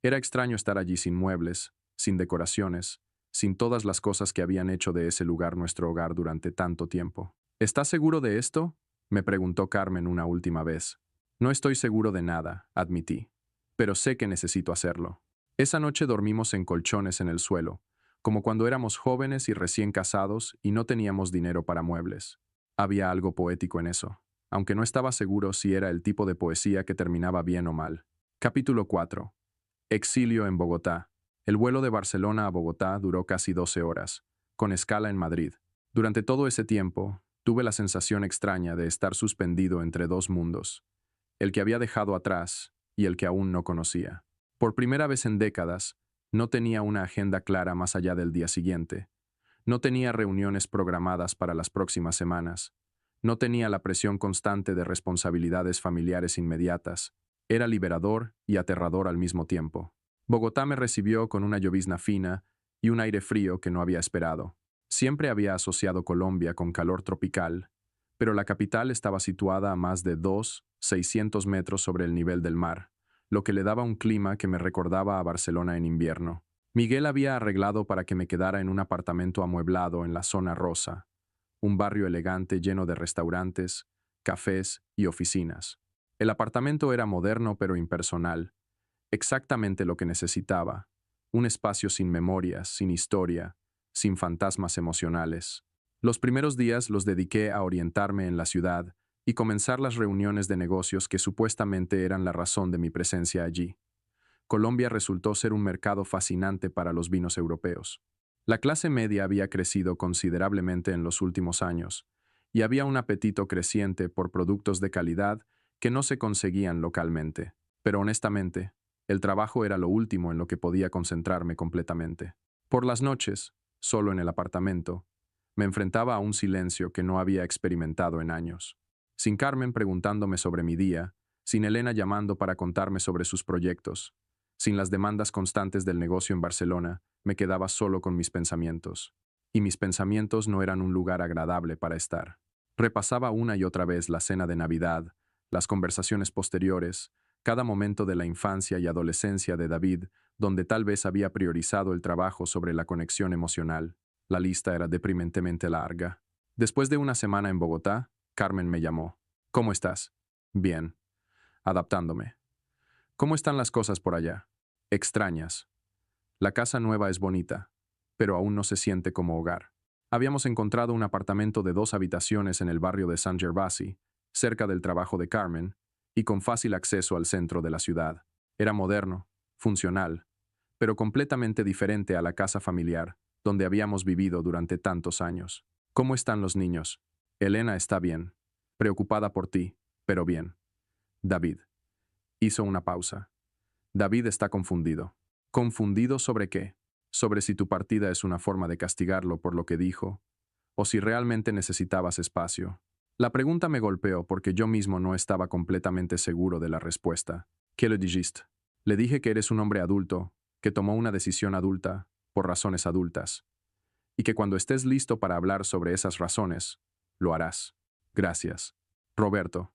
Era extraño estar allí sin muebles, sin decoraciones, sin todas las cosas que habían hecho de ese lugar nuestro hogar durante tanto tiempo. ¿Estás seguro de esto? Me preguntó Carmen una última vez. No estoy seguro de nada, admití, pero sé que necesito hacerlo. Esa noche dormimos en colchones en el suelo, como cuando éramos jóvenes y recién casados y no teníamos dinero para muebles. Había algo poético en eso, aunque no estaba seguro si era el tipo de poesía que terminaba bien o mal. Capítulo 4. Exilio en Bogotá. El vuelo de Barcelona a Bogotá duró casi 12 horas, con escala en Madrid. Durante todo ese tiempo, tuve la sensación extraña de estar suspendido entre dos mundos, el que había dejado atrás y el que aún no conocía. Por primera vez en décadas, no tenía una agenda clara más allá del día siguiente. No tenía reuniones programadas para las próximas semanas. No tenía la presión constante de responsabilidades familiares inmediatas. Era liberador y aterrador al mismo tiempo. Bogotá me recibió con una llovizna fina y un aire frío que no había esperado. Siempre había asociado Colombia con calor tropical, pero la capital estaba situada a más de 600 metros sobre el nivel del mar, lo que le daba un clima que me recordaba a Barcelona en invierno. Miguel había arreglado para que me quedara en un apartamento amueblado en la zona rosa, un barrio elegante lleno de restaurantes, cafés y oficinas. El apartamento era moderno pero impersonal, exactamente lo que necesitaba, un espacio sin memorias, sin historia, sin fantasmas emocionales. Los primeros días los dediqué a orientarme en la ciudad y comenzar las reuniones de negocios que supuestamente eran la razón de mi presencia allí. Colombia resultó ser un mercado fascinante para los vinos europeos. La clase media había crecido considerablemente en los últimos años, y había un apetito creciente por productos de calidad que no se conseguían localmente. Pero honestamente, el trabajo era lo último en lo que podía concentrarme completamente. Por las noches, solo en el apartamento, me enfrentaba a un silencio que no había experimentado en años. Sin Carmen preguntándome sobre mi día, sin Elena llamando para contarme sobre sus proyectos, sin las demandas constantes del negocio en Barcelona, me quedaba solo con mis pensamientos. Y mis pensamientos no eran un lugar agradable para estar. Repasaba una y otra vez la cena de Navidad, las conversaciones posteriores, cada momento de la infancia y adolescencia de David, donde tal vez había priorizado el trabajo sobre la conexión emocional. La lista era deprimentemente larga. Después de una semana en Bogotá, Carmen me llamó. ¿Cómo estás? Bien. Adaptándome. ¿Cómo están las cosas por allá? Extrañas. La casa nueva es bonita, pero aún no se siente como hogar. Habíamos encontrado un apartamento de 2 habitaciones en el barrio de San Gervasi, cerca del trabajo de Carmen, y con fácil acceso al centro de la ciudad. Era moderno, funcional, pero completamente diferente a la casa familiar, donde habíamos vivido durante tantos años. ¿Cómo están los niños? Elena está bien, preocupada por ti, pero bien. David. Hizo una pausa. David está confundido. ¿Confundido sobre qué? Sobre si tu partida es una forma de castigarlo por lo que dijo, o si realmente necesitabas espacio. La pregunta me golpeó porque yo mismo no estaba completamente seguro de la respuesta. ¿Qué le dijiste? Le dije que eres un hombre adulto, que tomó una decisión adulta, por razones adultas, y que cuando estés listo para hablar sobre esas razones, lo harás. Gracias. Roberto,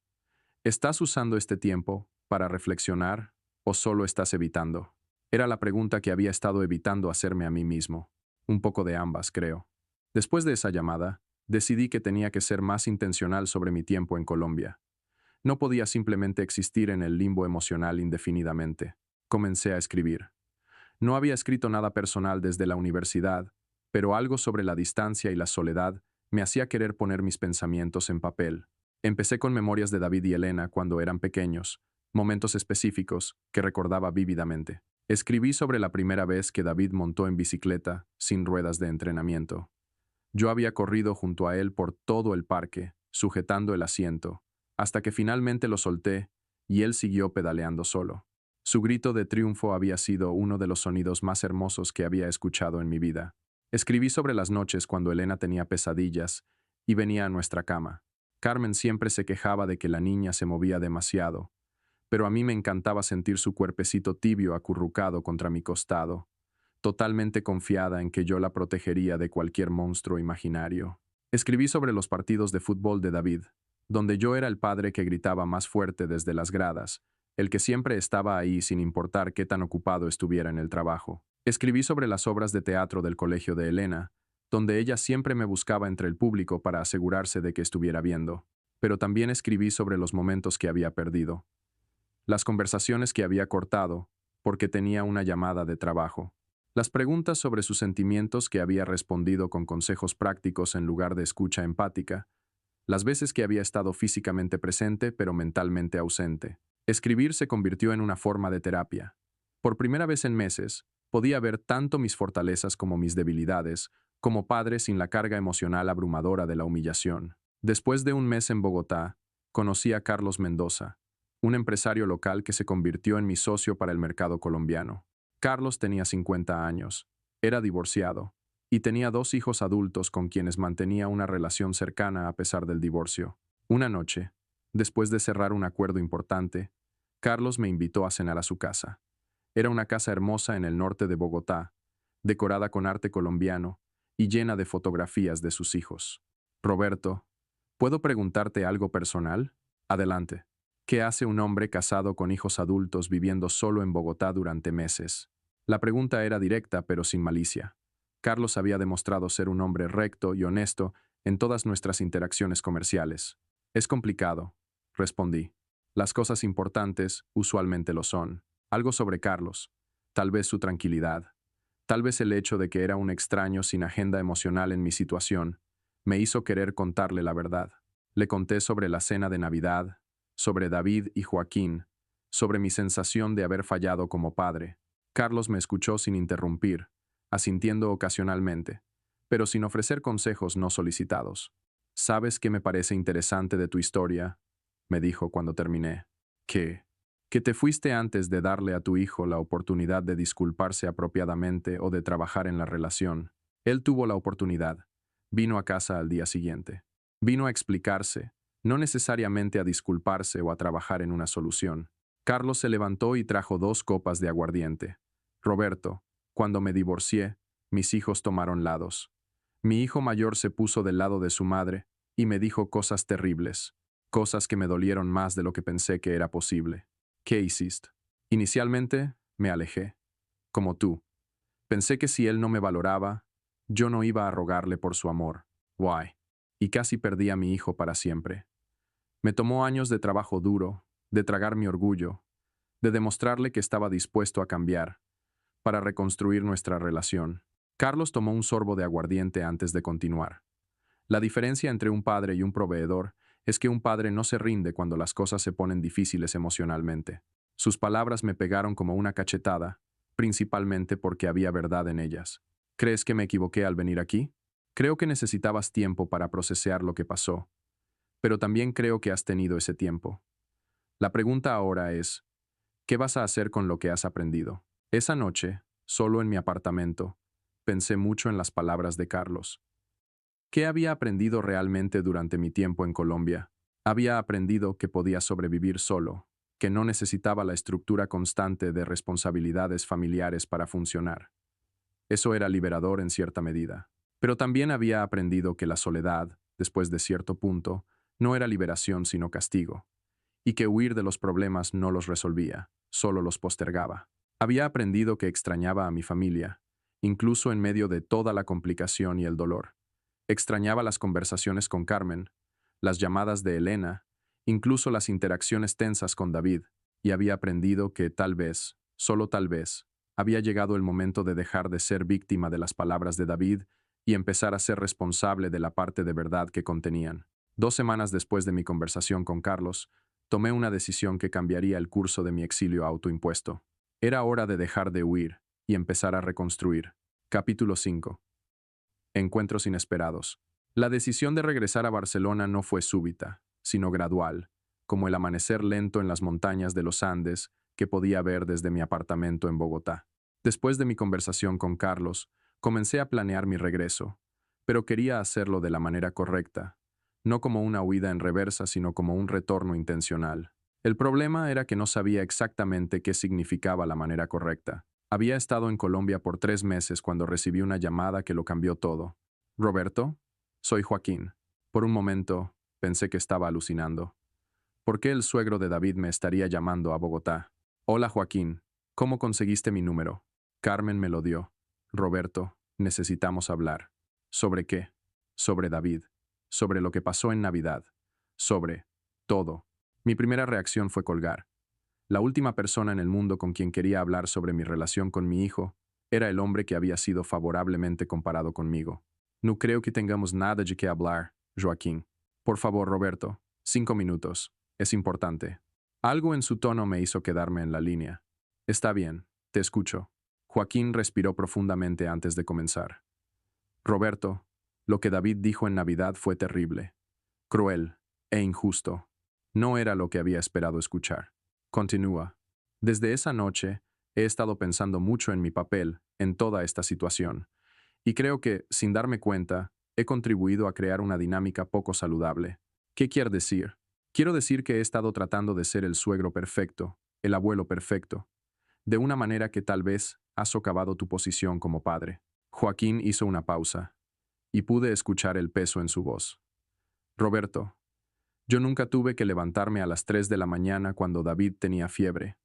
¿estás usando este tiempo para reflexionar o solo estás evitando? Era la pregunta que había estado evitando hacerme a mí mismo. Un poco de ambas, creo. Después de esa llamada, decidí que tenía que ser más intencional sobre mi tiempo en Colombia. No podía simplemente existir en el limbo emocional indefinidamente. Comencé a escribir. No había escrito nada personal desde la universidad, pero algo sobre la distancia y la soledad me hacía querer poner mis pensamientos en papel. Empecé con memorias de David y Elena cuando eran pequeños, momentos específicos que recordaba vívidamente. Escribí sobre la primera vez que David montó en bicicleta, sin ruedas de entrenamiento. Yo había corrido junto a él por todo el parque, sujetando el asiento, hasta que finalmente lo solté y él siguió pedaleando solo. Su grito de triunfo había sido uno de los sonidos más hermosos que había escuchado en mi vida. Escribí sobre las noches cuando Elena tenía pesadillas y venía a nuestra cama. Carmen siempre se quejaba de que la niña se movía demasiado, pero a mí me encantaba sentir su cuerpecito tibio acurrucado contra mi costado, totalmente confiada en que yo la protegería de cualquier monstruo imaginario. Escribí sobre los partidos de fútbol de David, donde yo era el padre que gritaba más fuerte desde las gradas, el que siempre estaba ahí sin importar qué tan ocupado estuviera en el trabajo. Escribí sobre las obras de teatro del colegio de Elena, donde ella siempre me buscaba entre el público para asegurarse de que estuviera viendo. Pero también escribí sobre los momentos que había perdido, las conversaciones que había cortado, porque tenía una llamada de trabajo, las preguntas sobre sus sentimientos que había respondido con consejos prácticos en lugar de escucha empática, las veces que había estado físicamente presente pero mentalmente ausente. Escribir se convirtió en una forma de terapia. Por primera vez en meses, podía ver tanto mis fortalezas como mis debilidades, como padre sin la carga emocional abrumadora de la humillación. Después de un mes en Bogotá, conocí a Carlos Mendoza, un empresario local que se convirtió en mi socio para el mercado colombiano. Carlos tenía 50 años, era divorciado, y tenía 2 hijos adultos con quienes mantenía una relación cercana a pesar del divorcio. Una noche, después de cerrar un acuerdo importante, Carlos me invitó a cenar a su casa. Era una casa hermosa en el norte de Bogotá, decorada con arte colombiano y llena de fotografías de sus hijos. Roberto, ¿puedo preguntarte algo personal? Adelante. ¿Qué hace un hombre casado con hijos adultos viviendo solo en Bogotá durante meses? La pregunta era directa pero sin malicia. Carlos había demostrado ser un hombre recto y honesto en todas nuestras interacciones comerciales. Es complicado, respondí. Las cosas importantes usualmente lo son. Algo sobre Carlos, tal vez su tranquilidad, tal vez el hecho de que era un extraño sin agenda emocional en mi situación, me hizo querer contarle la verdad. Le conté sobre la cena de Navidad, sobre David y Joaquín, sobre mi sensación de haber fallado como padre. Carlos me escuchó sin interrumpir, asintiendo ocasionalmente, pero sin ofrecer consejos no solicitados. ¿Sabes qué me parece interesante de tu historia?, me dijo cuando terminé. Que te fuiste antes de darle a tu hijo la oportunidad de disculparse apropiadamente o de trabajar en la relación. Él tuvo la oportunidad. Vino a casa al día siguiente. Vino a explicarse, no necesariamente a disculparse o a trabajar en una solución. Carlos se levantó y trajo 2 copas de aguardiente. Roberto, cuando me divorcié, mis hijos tomaron lados. Mi hijo mayor se puso del lado de su madre y me dijo cosas terribles, cosas que me dolieron más de lo que pensé que era posible. ¿Qué hiciste? Inicialmente, me alejé, como tú. Pensé que si él no me valoraba, yo no iba a rogarle por su amor. Why? Y casi perdí a mi hijo para siempre. Me tomó años de trabajo duro, de tragar mi orgullo, de demostrarle que estaba dispuesto a cambiar, para reconstruir nuestra relación. Carlos tomó un sorbo de aguardiente antes de continuar. La diferencia entre un padre y un proveedor es que un padre no se rinde cuando las cosas se ponen difíciles emocionalmente. Sus palabras me pegaron como una cachetada, principalmente porque había verdad en ellas. ¿Crees que me equivoqué al venir aquí? Creo que necesitabas tiempo para procesar lo que pasó, pero también creo que has tenido ese tiempo. La pregunta ahora es, ¿qué vas a hacer con lo que has aprendido? Esa noche, solo en mi apartamento, pensé mucho en las palabras de Carlos. ¿Qué había aprendido realmente durante mi tiempo en Colombia? Había aprendido que podía sobrevivir solo, que no necesitaba la estructura constante de responsabilidades familiares para funcionar. Eso era liberador en cierta medida. Pero también había aprendido que la soledad, después de cierto punto, no era liberación sino castigo, y que huir de los problemas no los resolvía, solo los postergaba. Había aprendido que extrañaba a mi familia, incluso en medio de toda la complicación y el dolor. Extrañaba las conversaciones con Carmen, las llamadas de Elena, incluso las interacciones tensas con David, y había aprendido que tal vez, solo tal vez, había llegado el momento de dejar de ser víctima de las palabras de David y empezar a ser responsable de la parte de verdad que contenían. 2 semanas después de mi conversación con Carlos, tomé una decisión que cambiaría el curso de mi exilio autoimpuesto. Era hora de dejar de huir y empezar a reconstruir. Capítulo 5. Encuentros inesperados. La decisión de regresar a Barcelona no fue súbita, sino gradual, como el amanecer lento en las montañas de los Andes que podía ver desde mi apartamento en Bogotá. Después de mi conversación con Carlos, comencé a planear mi regreso, pero quería hacerlo de la manera correcta, no como una huida en reversa, sino como un retorno intencional. El problema era que no sabía exactamente qué significaba la manera correcta. Había estado en Colombia por 3 meses cuando recibí una llamada que lo cambió todo. ¿Roberto? Soy Joaquín. Por un momento, pensé que estaba alucinando. ¿Por qué el suegro de David me estaría llamando a Bogotá? Hola Joaquín, ¿cómo conseguiste mi número? Carmen me lo dio. Roberto, necesitamos hablar. ¿Sobre qué? Sobre David. Sobre lo que pasó en Navidad. Sobre todo. Mi primera reacción fue colgar. La última persona en el mundo con quien quería hablar sobre mi relación con mi hijo era el hombre que había sido favorablemente comparado conmigo. No creo que tengamos nada de qué hablar, Joaquín. Por favor, Roberto, 5 minutos. Es importante. Algo en su tono me hizo quedarme en la línea. Está bien, te escucho. Joaquín respiró profundamente antes de comenzar. Roberto, lo que David dijo en Navidad fue terrible, cruel e injusto. No era lo que había esperado escuchar. Continúa. Desde esa noche, he estado pensando mucho en mi papel en toda esta situación, y creo que, sin darme cuenta, he contribuido a crear una dinámica poco saludable. ¿Qué quiere decir? Quiero decir que he estado tratando de ser el suegro perfecto, el abuelo perfecto, de una manera que tal vez ha socavado tu posición como padre. Joaquín hizo una pausa, y pude escuchar el peso en su voz. Roberto, yo nunca tuve que levantarme a las 3 de la mañana cuando David tenía fiebre.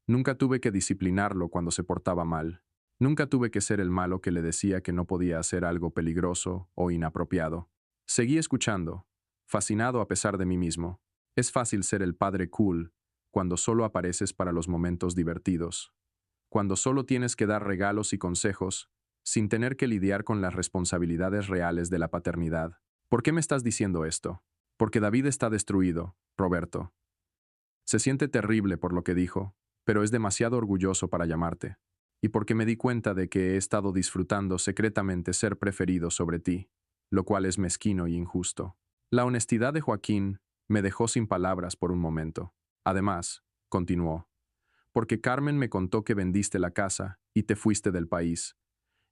Nunca tuve que disciplinarlo cuando se portaba mal. Nunca tuve que ser el malo que le decía que no podía hacer algo peligroso o inapropiado. Seguí escuchando, fascinado a pesar de mí mismo. Es fácil ser el padre cool cuando solo apareces para los momentos divertidos. Cuando solo tienes que dar regalos y consejos, sin tener que lidiar con las responsabilidades reales de la paternidad. ¿Por qué me estás diciendo esto? Porque David está destruido, Roberto. Se siente terrible por lo que dijo, pero es demasiado orgulloso para llamarte. Y porque me di cuenta de que he estado disfrutando secretamente ser preferido sobre ti, lo cual es mezquino y injusto. La honestidad de Joaquín me dejó sin palabras por un momento. Además, continuó, porque Carmen me contó que vendiste la casa y te fuiste del país,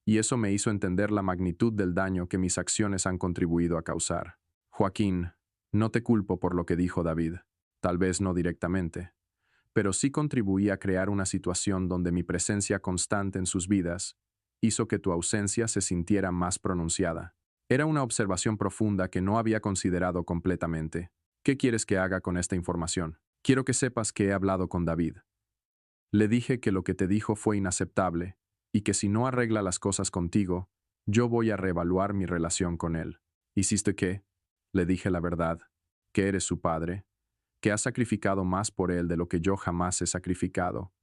y eso me hizo entender la magnitud del daño que mis acciones han contribuido a causar. Joaquín, no te culpo por lo que dijo David, tal vez no directamente, pero sí contribuí a crear una situación donde mi presencia constante en sus vidas hizo que tu ausencia se sintiera más pronunciada. Era una observación profunda que no había considerado completamente. ¿Qué quieres que haga con esta información? Quiero que sepas que he hablado con David. Le dije que lo que te dijo fue inaceptable y que si no arregla las cosas contigo, yo voy a reevaluar mi relación con él. ¿Hiciste qué? Le dije la verdad, que eres su padre, que has sacrificado más por él de lo que yo jamás he sacrificado,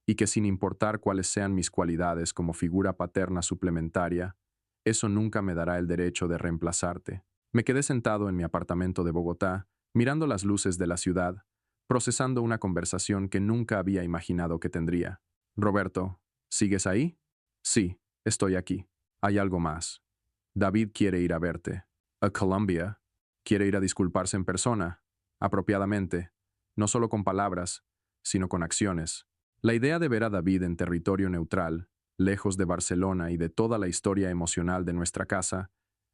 y que sin importar cuáles sean mis cualidades como figura paterna suplementaria, eso nunca me dará el derecho de reemplazarte. Me quedé sentado en mi apartamento de Bogotá, mirando las luces de la ciudad, procesando una conversación que nunca había imaginado que tendría. Roberto, ¿sigues ahí? Sí, estoy aquí. Hay algo más. David quiere ir a verte. A Colombia. Quiere ir a disculparse en persona, apropiadamente, no solo con palabras, sino con acciones. La idea de ver a David en territorio neutral, lejos de Barcelona y de toda la historia emocional de nuestra casa,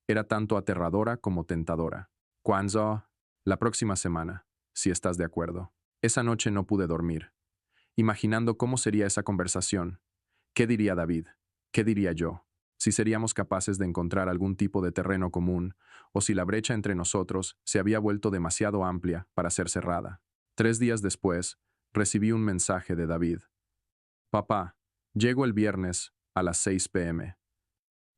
era tanto aterradora como tentadora. ¿Cuándo? La próxima semana, si estás de acuerdo. Esa noche no pude dormir, imaginando cómo sería esa conversación. ¿Qué diría David? ¿Qué diría yo? Si seríamos capaces de encontrar algún tipo de terreno común, o si la brecha entre nosotros se había vuelto demasiado amplia para ser cerrada. 3 días después, recibí un mensaje de David. Papá, llego el viernes a las 6 p.m.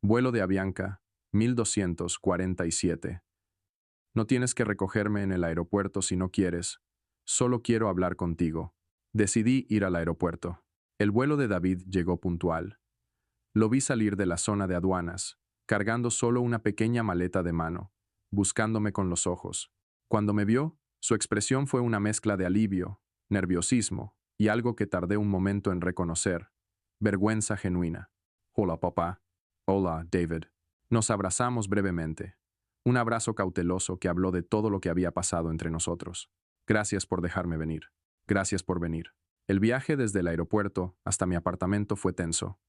Vuelo de Avianca, 1247. No tienes que recogerme en el aeropuerto si no quieres. Solo quiero hablar contigo. Decidí ir al aeropuerto. El vuelo de David llegó puntual. Lo vi salir de la zona de aduanas, cargando solo una pequeña maleta de mano, buscándome con los ojos. Cuando me vio, su expresión fue una mezcla de alivio, nerviosismo y algo que tardé un momento en reconocer: vergüenza genuina. Hola, papá. Hola, David. Nos abrazamos brevemente. Un abrazo cauteloso que habló de todo lo que había pasado entre nosotros. Gracias por dejarme venir. Gracias por venir. El viaje desde el aeropuerto hasta mi apartamento fue tenso.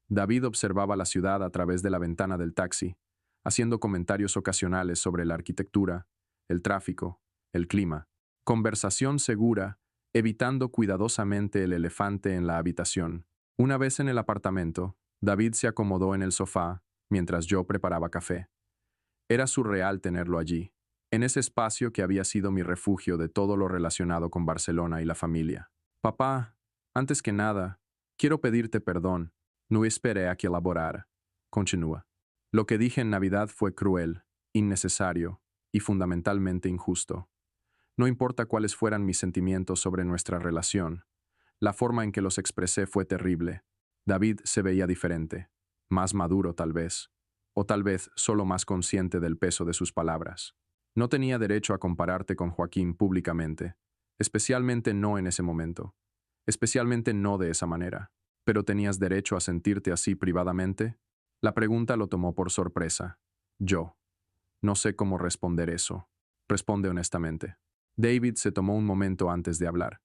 David observaba la ciudad a través de la ventana del taxi, haciendo comentarios ocasionales sobre la arquitectura, el tráfico, el clima. Conversación segura, evitando cuidadosamente el elefante en la habitación. Una vez en el apartamento, David se acomodó en el sofá mientras yo preparaba café. Era surreal tenerlo allí, en ese espacio que había sido mi refugio de todo lo relacionado con Barcelona y la familia. Papá, antes que nada, quiero pedirte perdón. No esperé a que elaborara. Continúa. Lo que dije en Navidad fue cruel, innecesario y fundamentalmente injusto. No importa cuáles fueran mis sentimientos sobre nuestra relación, la forma en que los expresé fue terrible. David se veía diferente, más maduro tal vez, o tal vez solo más consciente del peso de sus palabras. No tenía derecho a compararte con Joaquín públicamente, especialmente no en ese momento, especialmente no de esa manera. ¿Pero tenías derecho a sentirte así privadamente? La pregunta lo tomó por sorpresa. Yo. No sé cómo responder eso. Responde honestamente. David se tomó un momento antes de hablar.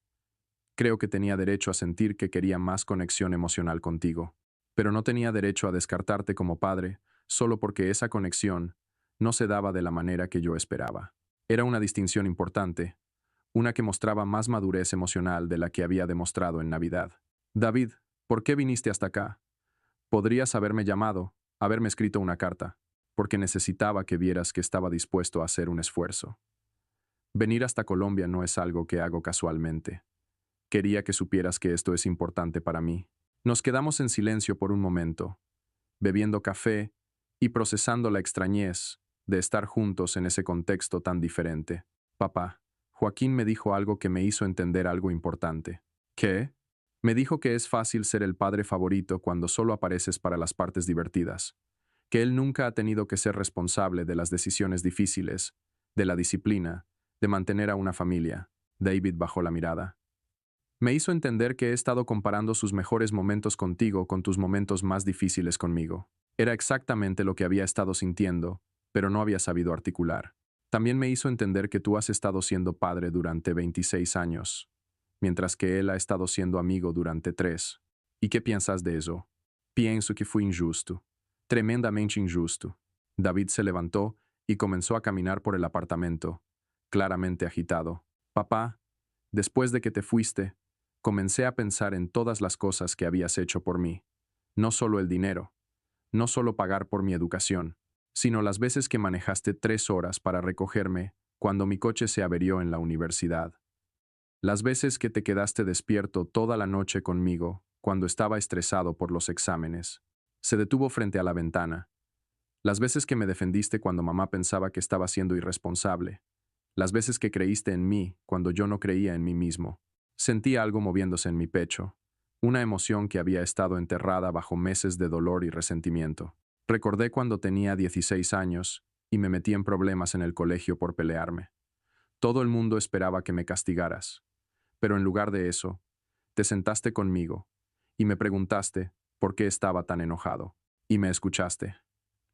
Creo que tenía derecho a sentir que quería más conexión emocional contigo, pero no tenía derecho a descartarte como padre solo porque esa conexión no se daba de la manera que yo esperaba. Era una distinción importante, una que mostraba más madurez emocional de la que había demostrado en Navidad. David, ¿por qué viniste hasta acá? Podrías haberme llamado, haberme escrito una carta, porque necesitaba que vieras que estaba dispuesto a hacer un esfuerzo. Venir hasta Colombia no es algo que hago casualmente. Quería que supieras que esto es importante para mí. Nos quedamos en silencio por un momento, bebiendo café y procesando la extrañez de estar juntos en ese contexto tan diferente. Papá, Joaquín me dijo algo que me hizo entender algo importante. ¿Qué? Me dijo que es fácil ser el padre favorito cuando solo apareces para las partes divertidas, que él nunca ha tenido que ser responsable de las decisiones difíciles, de la disciplina, de mantener a una familia. David bajó la mirada. Me hizo entender que he estado comparando sus mejores momentos contigo con tus momentos más difíciles conmigo. Era exactamente lo que había estado sintiendo, pero no había sabido articular. También me hizo entender que tú has estado siendo padre durante 26 años, mientras que él ha estado siendo amigo durante 3. ¿Y qué piensas de eso? Pienso que fue injusto, tremendamente injusto. David se levantó y comenzó a caminar por el apartamento, claramente agitado. Papá, después de que te fuiste, comencé a pensar en todas las cosas que habías hecho por mí. No solo el dinero, no solo pagar por mi educación, sino las veces que manejaste 3 horas para recogerme cuando mi coche se averió en la universidad. Las veces que te quedaste despierto toda la noche conmigo cuando estaba estresado por los exámenes. Se detuvo frente a la ventana. Las veces que me defendiste cuando mamá pensaba que estaba siendo irresponsable. Las veces que creíste en mí cuando yo no creía en mí mismo. Sentí algo moviéndose en mi pecho, una emoción que había estado enterrada bajo meses de dolor y resentimiento. Recordé cuando tenía 16 años y me metí en problemas en el colegio por pelearme. Todo el mundo esperaba que me castigaras, pero en lugar de eso, te sentaste conmigo y me preguntaste por qué estaba tan enojado. Y me escuchaste.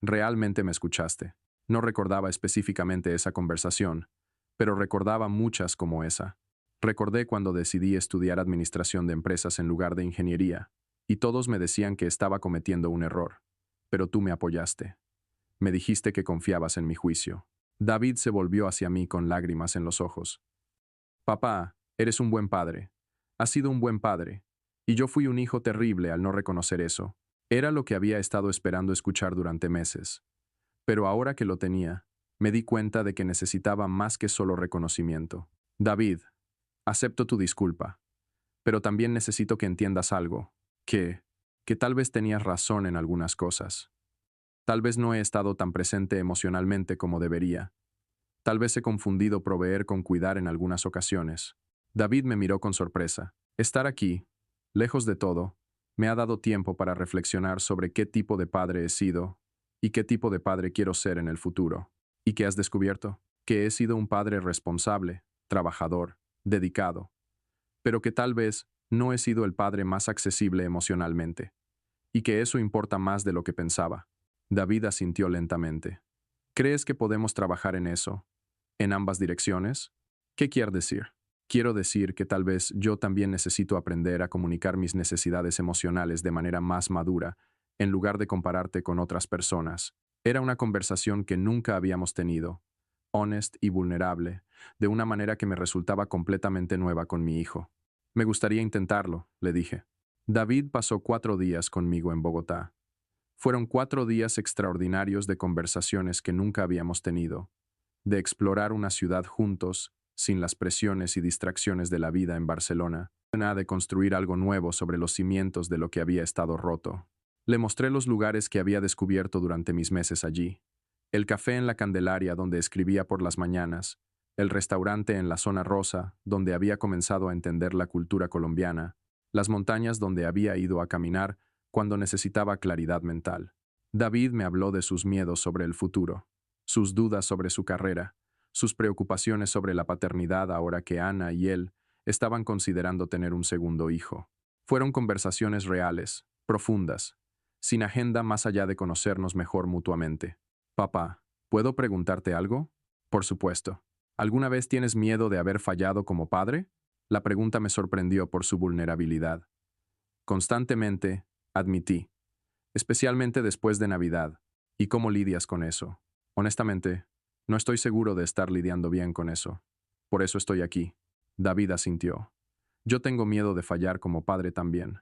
Realmente me escuchaste. No recordaba específicamente esa conversación, pero recordaba muchas como esa. Recordé cuando decidí estudiar administración de empresas en lugar de ingeniería, y todos me decían que estaba cometiendo un error. Pero tú me apoyaste. Me dijiste que confiabas en mi juicio. David se volvió hacia mí con lágrimas en los ojos. Papá, eres un buen padre. Has sido un buen padre. Y yo fui un hijo terrible al no reconocer eso. Era lo que había estado esperando escuchar durante meses. Pero ahora que lo tenía, me di cuenta de que necesitaba más que solo reconocimiento. David, acepto tu disculpa, pero también necesito que entiendas algo, que tal vez tenías razón en algunas cosas. Tal vez no he estado tan presente emocionalmente como debería. Tal vez he confundido proveer con cuidar en algunas ocasiones. David me miró con sorpresa. Estar aquí, lejos de todo, me ha dado tiempo para reflexionar sobre qué tipo de padre he sido y qué tipo de padre quiero ser en el futuro. ¿Y qué has descubierto? Que he sido un padre responsable, trabajador, dedicado, pero que tal vez no he sido el padre más accesible emocionalmente, y que eso importa más de lo que pensaba. David asintió lentamente. ¿Crees que podemos trabajar en eso? ¿En ambas direcciones? ¿Qué quiere decir? Quiero decir que tal vez yo también necesito aprender a comunicar mis necesidades emocionales de manera más madura, en lugar de compararte con otras personas. Era una conversación que nunca habíamos tenido, honest y vulnerable, de una manera que me resultaba completamente nueva con mi hijo. Me gustaría intentarlo, le dije. David pasó 4 días conmigo en Bogotá. Fueron 4 días extraordinarios de conversaciones que nunca habíamos tenido, de explorar una ciudad juntos, sin las presiones y distracciones de la vida en Barcelona, de construir algo nuevo sobre los cimientos de lo que había estado roto. Le mostré los lugares que había descubierto durante mis meses allí. El café en la Candelaria donde escribía por las mañanas, el restaurante en la zona rosa donde había comenzado a entender la cultura colombiana, las montañas donde había ido a caminar cuando necesitaba claridad mental. David me habló de sus miedos sobre el futuro, sus dudas sobre su carrera, sus preocupaciones sobre la paternidad ahora que Ana y él estaban considerando tener un segundo hijo. Fueron conversaciones reales, profundas, sin agenda más allá de conocernos mejor mutuamente. Papá, ¿puedo preguntarte algo? Por supuesto. ¿Alguna vez tienes miedo de haber fallado como padre? La pregunta me sorprendió por su vulnerabilidad. Constantemente, admití, especialmente después de Navidad. ¿Y cómo lidias con eso? Honestamente, no estoy seguro de estar lidiando bien con eso. Por eso estoy aquí. David asintió. Yo tengo miedo de fallar como padre también,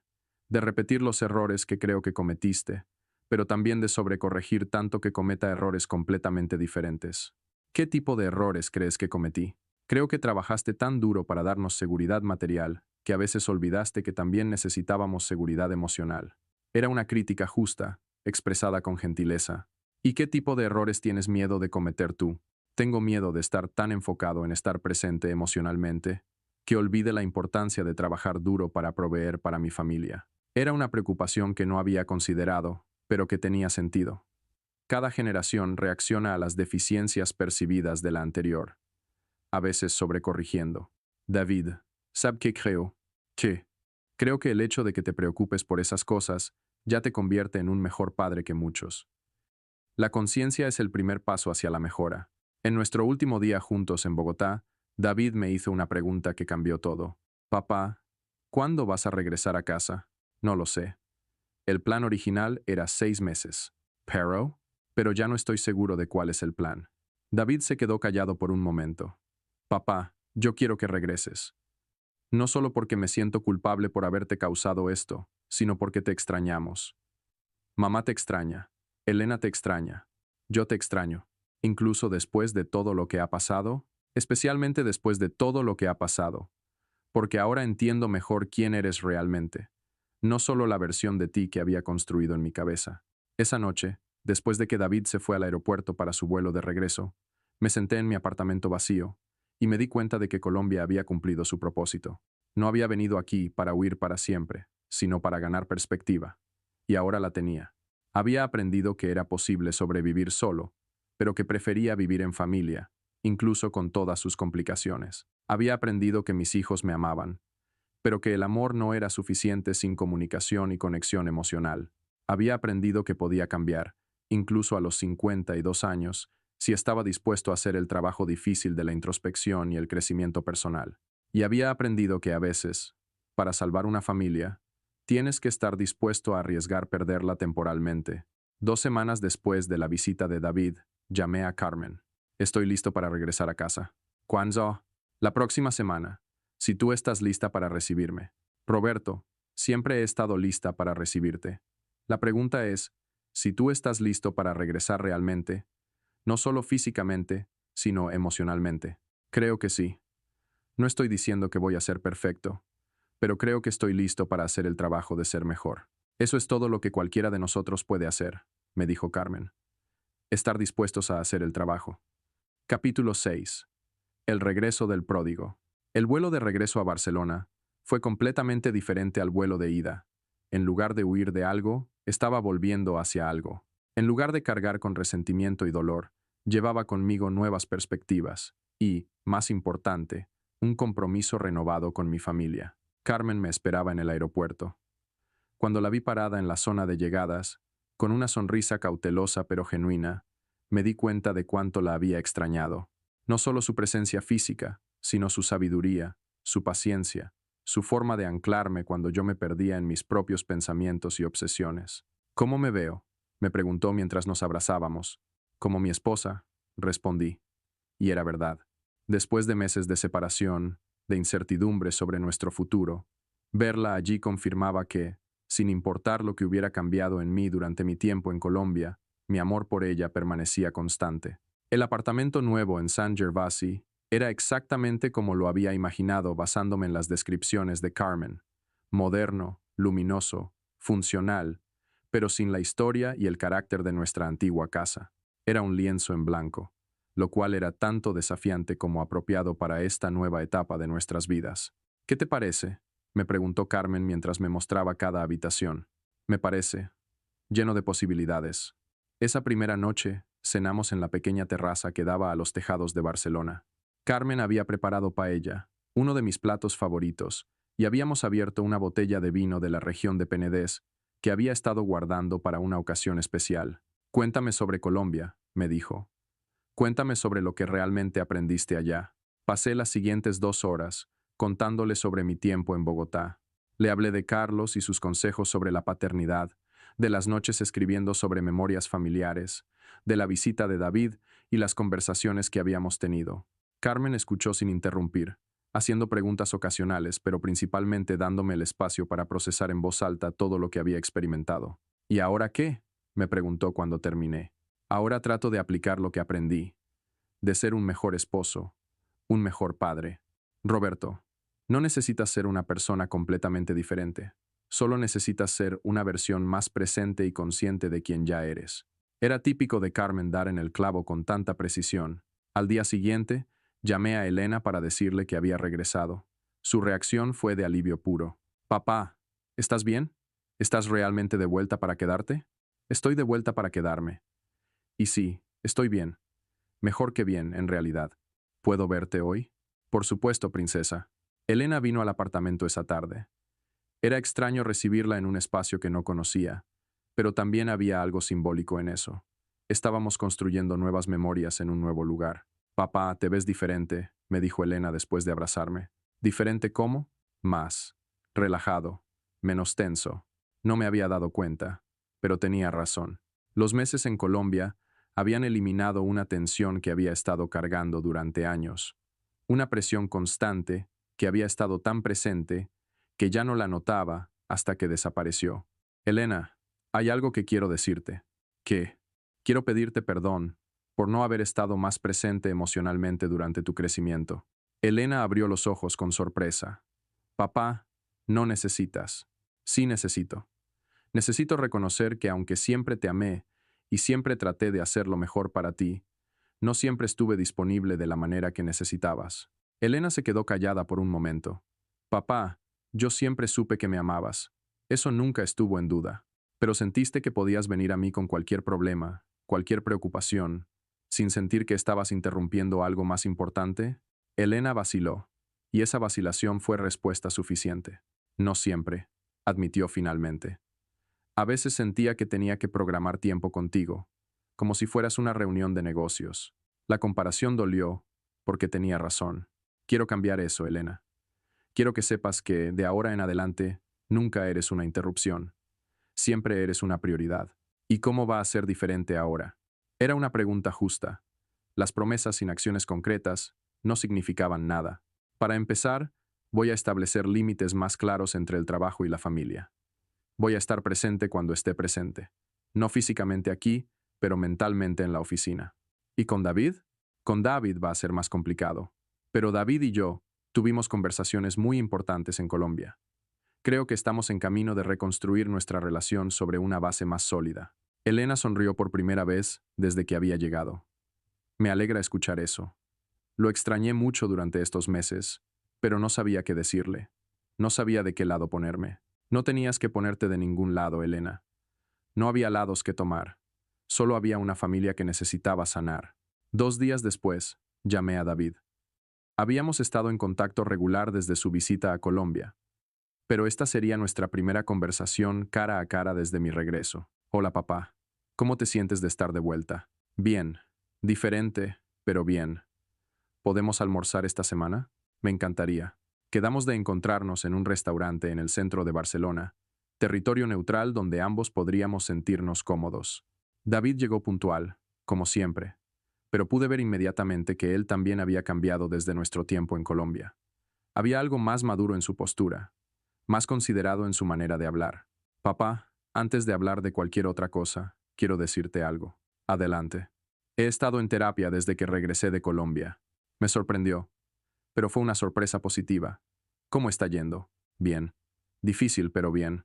de repetir los errores que creo que cometiste, pero también de sobrecorregir tanto que cometa errores completamente diferentes. ¿Qué tipo de errores crees que cometí? Creo que trabajaste tan duro para darnos seguridad material que a veces olvidaste que también necesitábamos seguridad emocional. Era una crítica justa, expresada con gentileza. ¿Y qué tipo de errores tienes miedo de cometer tú? Tengo miedo de estar tan enfocado en estar presente emocionalmente que olvide la importancia de trabajar duro para proveer para mi familia. Era una preocupación que no había considerado, pero que tenía sentido. Cada generación reacciona a las deficiencias percibidas de la anterior, a veces sobrecorrigiendo. David, ¿sabe qué creo? ¿Qué? Creo que el hecho de que te preocupes por esas cosas ya te convierte en un mejor padre que muchos. La conciencia es el primer paso hacia la mejora. En nuestro último día juntos en Bogotá, David me hizo una pregunta que cambió todo. Papá, ¿cuándo vas a regresar a casa? No lo sé. El plan original era 6 meses. Pero ya no estoy seguro de cuál es el plan. David se quedó callado por un momento. Papá, yo quiero que regreses. No solo porque me siento culpable por haberte causado esto, sino porque te extrañamos. Mamá te extraña. Elena te extraña. Yo te extraño. Incluso después de todo lo que ha pasado, especialmente después de todo lo que ha pasado, porque ahora entiendo mejor quién eres realmente, no solo la versión de ti que había construido en mi cabeza. Esa noche, después de que David se fue al aeropuerto para su vuelo de regreso, me senté en mi apartamento vacío y me di cuenta de que Colombia había cumplido su propósito. No había venido aquí para huir para siempre, sino para ganar perspectiva. Y ahora la tenía. Había aprendido que era posible sobrevivir solo, pero que prefería vivir en familia, incluso con todas sus complicaciones. Había aprendido que mis hijos me amaban, pero que el amor no era suficiente sin comunicación y conexión emocional. Había aprendido que podía cambiar, incluso a los 52 años, si estaba dispuesto a hacer el trabajo difícil de la introspección y el crecimiento personal. Y había aprendido que a veces, para salvar una familia, tienes que estar dispuesto a arriesgar perderla temporalmente. 2 semanas después de la visita de David, llamé a Carmen. Estoy listo para regresar a casa. ¿Cuándo? La próxima semana, si tú estás lista para recibirme. Roberto, siempre he estado lista para recibirte. La pregunta es, si tú estás listo para regresar realmente, no solo físicamente, sino emocionalmente. Creo que sí. No estoy diciendo que voy a ser perfecto, pero creo que estoy listo para hacer el trabajo de ser mejor. Eso es todo lo que cualquiera de nosotros puede hacer, me dijo Carmen. Estar dispuestos a hacer el trabajo. Capítulo 6. El regreso del pródigo. El vuelo de regreso a Barcelona fue completamente diferente al vuelo de ida. En lugar de huir de algo, estaba volviendo hacia algo. En lugar de cargar con resentimiento y dolor, llevaba conmigo nuevas perspectivas y, más importante, un compromiso renovado con mi familia. Carmen me esperaba en el aeropuerto. Cuando la vi parada en la zona de llegadas, con una sonrisa cautelosa pero genuina, me di cuenta de cuánto la había extrañado. No solo su presencia física, sino su sabiduría, su paciencia, su forma de anclarme cuando yo me perdía en mis propios pensamientos y obsesiones. ¿Cómo me veo?, me preguntó mientras nos abrazábamos. Como mi esposa, respondí. Y era verdad. Después de meses de separación, de incertidumbre sobre nuestro futuro, verla allí confirmaba que, sin importar lo que hubiera cambiado en mí durante mi tiempo en Colombia, mi amor por ella permanecía constante. El apartamento nuevo en San Gervasi era exactamente como lo había imaginado basándome en las descripciones de Carmen. Moderno, luminoso, funcional, pero sin la historia y el carácter de nuestra antigua casa. Era un lienzo en blanco, lo cual era tanto desafiante como apropiado para esta nueva etapa de nuestras vidas. ¿Qué te parece?, me preguntó Carmen mientras me mostraba cada habitación. Me parece lleno de posibilidades. Esa primera noche, cenamos en la pequeña terraza que daba a los tejados de Barcelona. Carmen había preparado paella, uno de mis platos favoritos, y habíamos abierto una botella de vino de la región de Penedès, que había estado guardando para una ocasión especial. Cuéntame sobre Colombia, me dijo. Cuéntame sobre lo que realmente aprendiste allá. Pasé las siguientes 2 horas contándole sobre mi tiempo en Bogotá. Le hablé de Carlos y sus consejos sobre la paternidad, de las noches escribiendo sobre memorias familiares, de la visita de David y las conversaciones que habíamos tenido. Carmen escuchó sin interrumpir, haciendo preguntas ocasionales, pero principalmente dándome el espacio para procesar en voz alta todo lo que había experimentado. ¿Y ahora qué?, me preguntó cuando terminé. Ahora trato de aplicar lo que aprendí, de ser un mejor esposo, un mejor padre. Roberto, no necesitas ser una persona completamente diferente. Solo necesitas ser una versión más presente y consciente de quien ya eres. Era típico de Carmen dar en el clavo con tanta precisión. Al día siguiente, llamé a Elena para decirle que había regresado. Su reacción fue de alivio puro. Papá, ¿estás bien? ¿Estás realmente de vuelta para quedarte? Estoy de vuelta para quedarme. Y sí, estoy bien. Mejor que bien, en realidad. ¿Puedo verte hoy? Por supuesto, princesa. Elena vino al apartamento esa tarde. Era extraño recibirla en un espacio que no conocía, pero también había algo simbólico en eso. Estábamos construyendo nuevas memorias en un nuevo lugar. Papá, te ves diferente, me dijo Elena después de abrazarme. ¿Diferente cómo? Más relajado, menos tenso. No me había dado cuenta, pero tenía razón. Los meses en Colombia habían eliminado una tensión que había estado cargando durante años. Una presión constante que había estado tan presente que ya no la notaba hasta que desapareció. Elena, hay algo que quiero decirte. ¿Qué? Quiero pedirte perdón por no haber estado más presente emocionalmente durante tu crecimiento. Elena abrió los ojos con sorpresa. Papá, no necesitas. Sí necesito. Necesito reconocer que aunque siempre te amé y siempre traté de hacer lo mejor para ti, no siempre estuve disponible de la manera que necesitabas. Elena se quedó callada por un momento. Papá, yo siempre supe que me amabas. Eso nunca estuvo en duda. Pero sentiste que podías venir a mí con cualquier problema, cualquier preocupación, sin sentir que estabas interrumpiendo algo más importante. Elena vaciló, y esa vacilación fue respuesta suficiente. No siempre, admitió finalmente. A veces sentía que tenía que programar tiempo contigo, como si fueras una reunión de negocios. La comparación dolió, porque tenía razón. Quiero cambiar eso, Elena. Quiero que sepas que, de ahora en adelante, nunca eres una interrupción. Siempre eres una prioridad. ¿Y cómo va a ser diferente ahora? Era una pregunta justa. Las promesas sin acciones concretas no significaban nada. Para empezar, voy a establecer límites más claros entre el trabajo y la familia. Voy a estar presente cuando esté presente. No físicamente aquí, pero mentalmente en la oficina. ¿Y con David? Con David va a ser más complicado. Pero David y yo tuvimos conversaciones muy importantes en Colombia. Creo que estamos en camino de reconstruir nuestra relación sobre una base más sólida. Elena sonrió por primera vez desde que había llegado. Me alegra escuchar eso. Lo extrañé mucho durante estos meses, pero no sabía qué decirle. No sabía de qué lado ponerme. No tenías que ponerte de ningún lado, Elena. No había lados que tomar. Solo había una familia que necesitaba sanar. 2 días después, llamé a David. Habíamos estado en contacto regular desde su visita a Colombia, pero esta sería nuestra primera conversación cara a cara desde mi regreso. Hola, papá. ¿Cómo te sientes de estar de vuelta? Bien. Diferente, pero bien. ¿Podemos almorzar esta semana? Me encantaría. Quedamos de encontrarnos en un restaurante en el centro de Barcelona, territorio neutral donde ambos podríamos sentirnos cómodos. David llegó puntual, como siempre, pero pude ver inmediatamente que él también había cambiado desde nuestro tiempo en Colombia. Había algo más maduro en su postura, más considerado en su manera de hablar. Papá, antes de hablar de cualquier otra cosa, quiero decirte algo. Adelante. He estado en terapia desde que regresé de Colombia. Me sorprendió, pero fue una sorpresa positiva. ¿Cómo está yendo? Bien. Difícil, pero bien.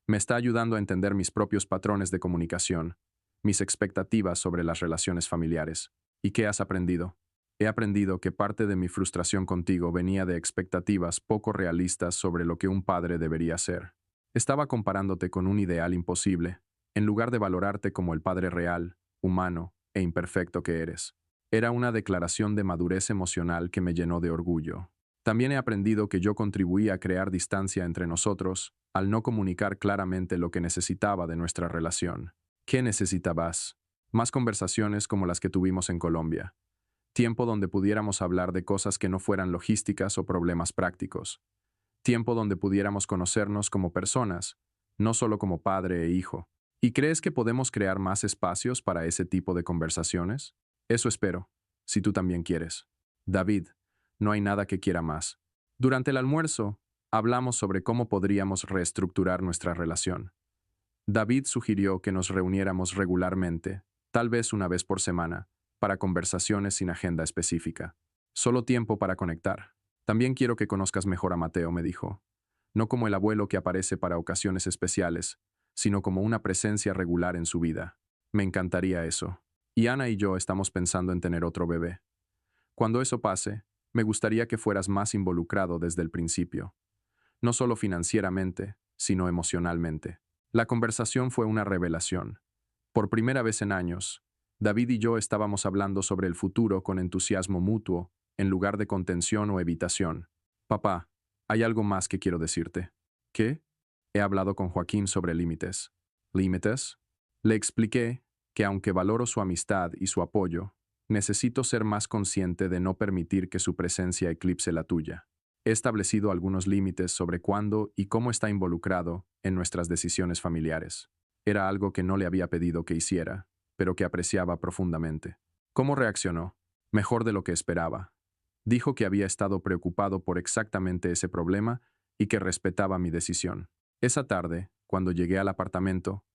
Me está ayudando a entender mis propios patrones de comunicación, mis expectativas sobre las relaciones familiares. ¿Y qué has aprendido? He aprendido que parte de mi frustración contigo venía de expectativas poco realistas sobre lo que un padre debería ser. Estaba comparándote con un ideal imposible, en lugar de valorarte como el padre real, humano e imperfecto que eres. Era una declaración de madurez emocional que me llenó de orgullo. También he aprendido que yo contribuí a crear distancia entre nosotros al no comunicar claramente lo que necesitaba de nuestra relación. ¿Qué necesitabas? Más conversaciones como las que tuvimos en Colombia. Tiempo donde pudiéramos hablar de cosas que no fueran logísticas o problemas prácticos. Tiempo donde pudiéramos conocernos como personas, no solo como padre e hijo. ¿Y crees que podemos crear más espacios para ese tipo de conversaciones? Eso espero, si tú también quieres. David, no hay nada que quiera más. Durante el almuerzo, hablamos sobre cómo podríamos reestructurar nuestra relación. David sugirió que nos reuniéramos regularmente, tal vez una vez por semana, para conversaciones sin agenda específica. Solo tiempo para conectar. También quiero que conozcas mejor a Mateo, me dijo. No como el abuelo que aparece para ocasiones especiales, sino como una presencia regular en su vida. Me encantaría eso. Y Ana y yo estamos pensando en tener otro bebé. Cuando eso pase, me gustaría que fueras más involucrado desde el principio. No solo financieramente, sino emocionalmente. La conversación fue una revelación. Por primera vez en años, David y yo estábamos hablando sobre el futuro con entusiasmo mutuo, en lugar de contención o evitación. Papá, hay algo más que quiero decirte. ¿Qué? He hablado con Joaquín sobre límites. ¿Límites? Le expliqué que aunque valoro su amistad y su apoyo, necesito ser más consciente de no permitir que su presencia eclipse la tuya. He establecido algunos límites sobre cuándo y cómo está involucrado en nuestras decisiones familiares. Era algo que no le había pedido que hiciera, pero que apreciaba profundamente. ¿Cómo reaccionó? Mejor de lo que esperaba. Dijo que había estado preocupado por exactamente ese problema y que respetaba mi decisión. Esa tarde, cuando llegué al apartamento,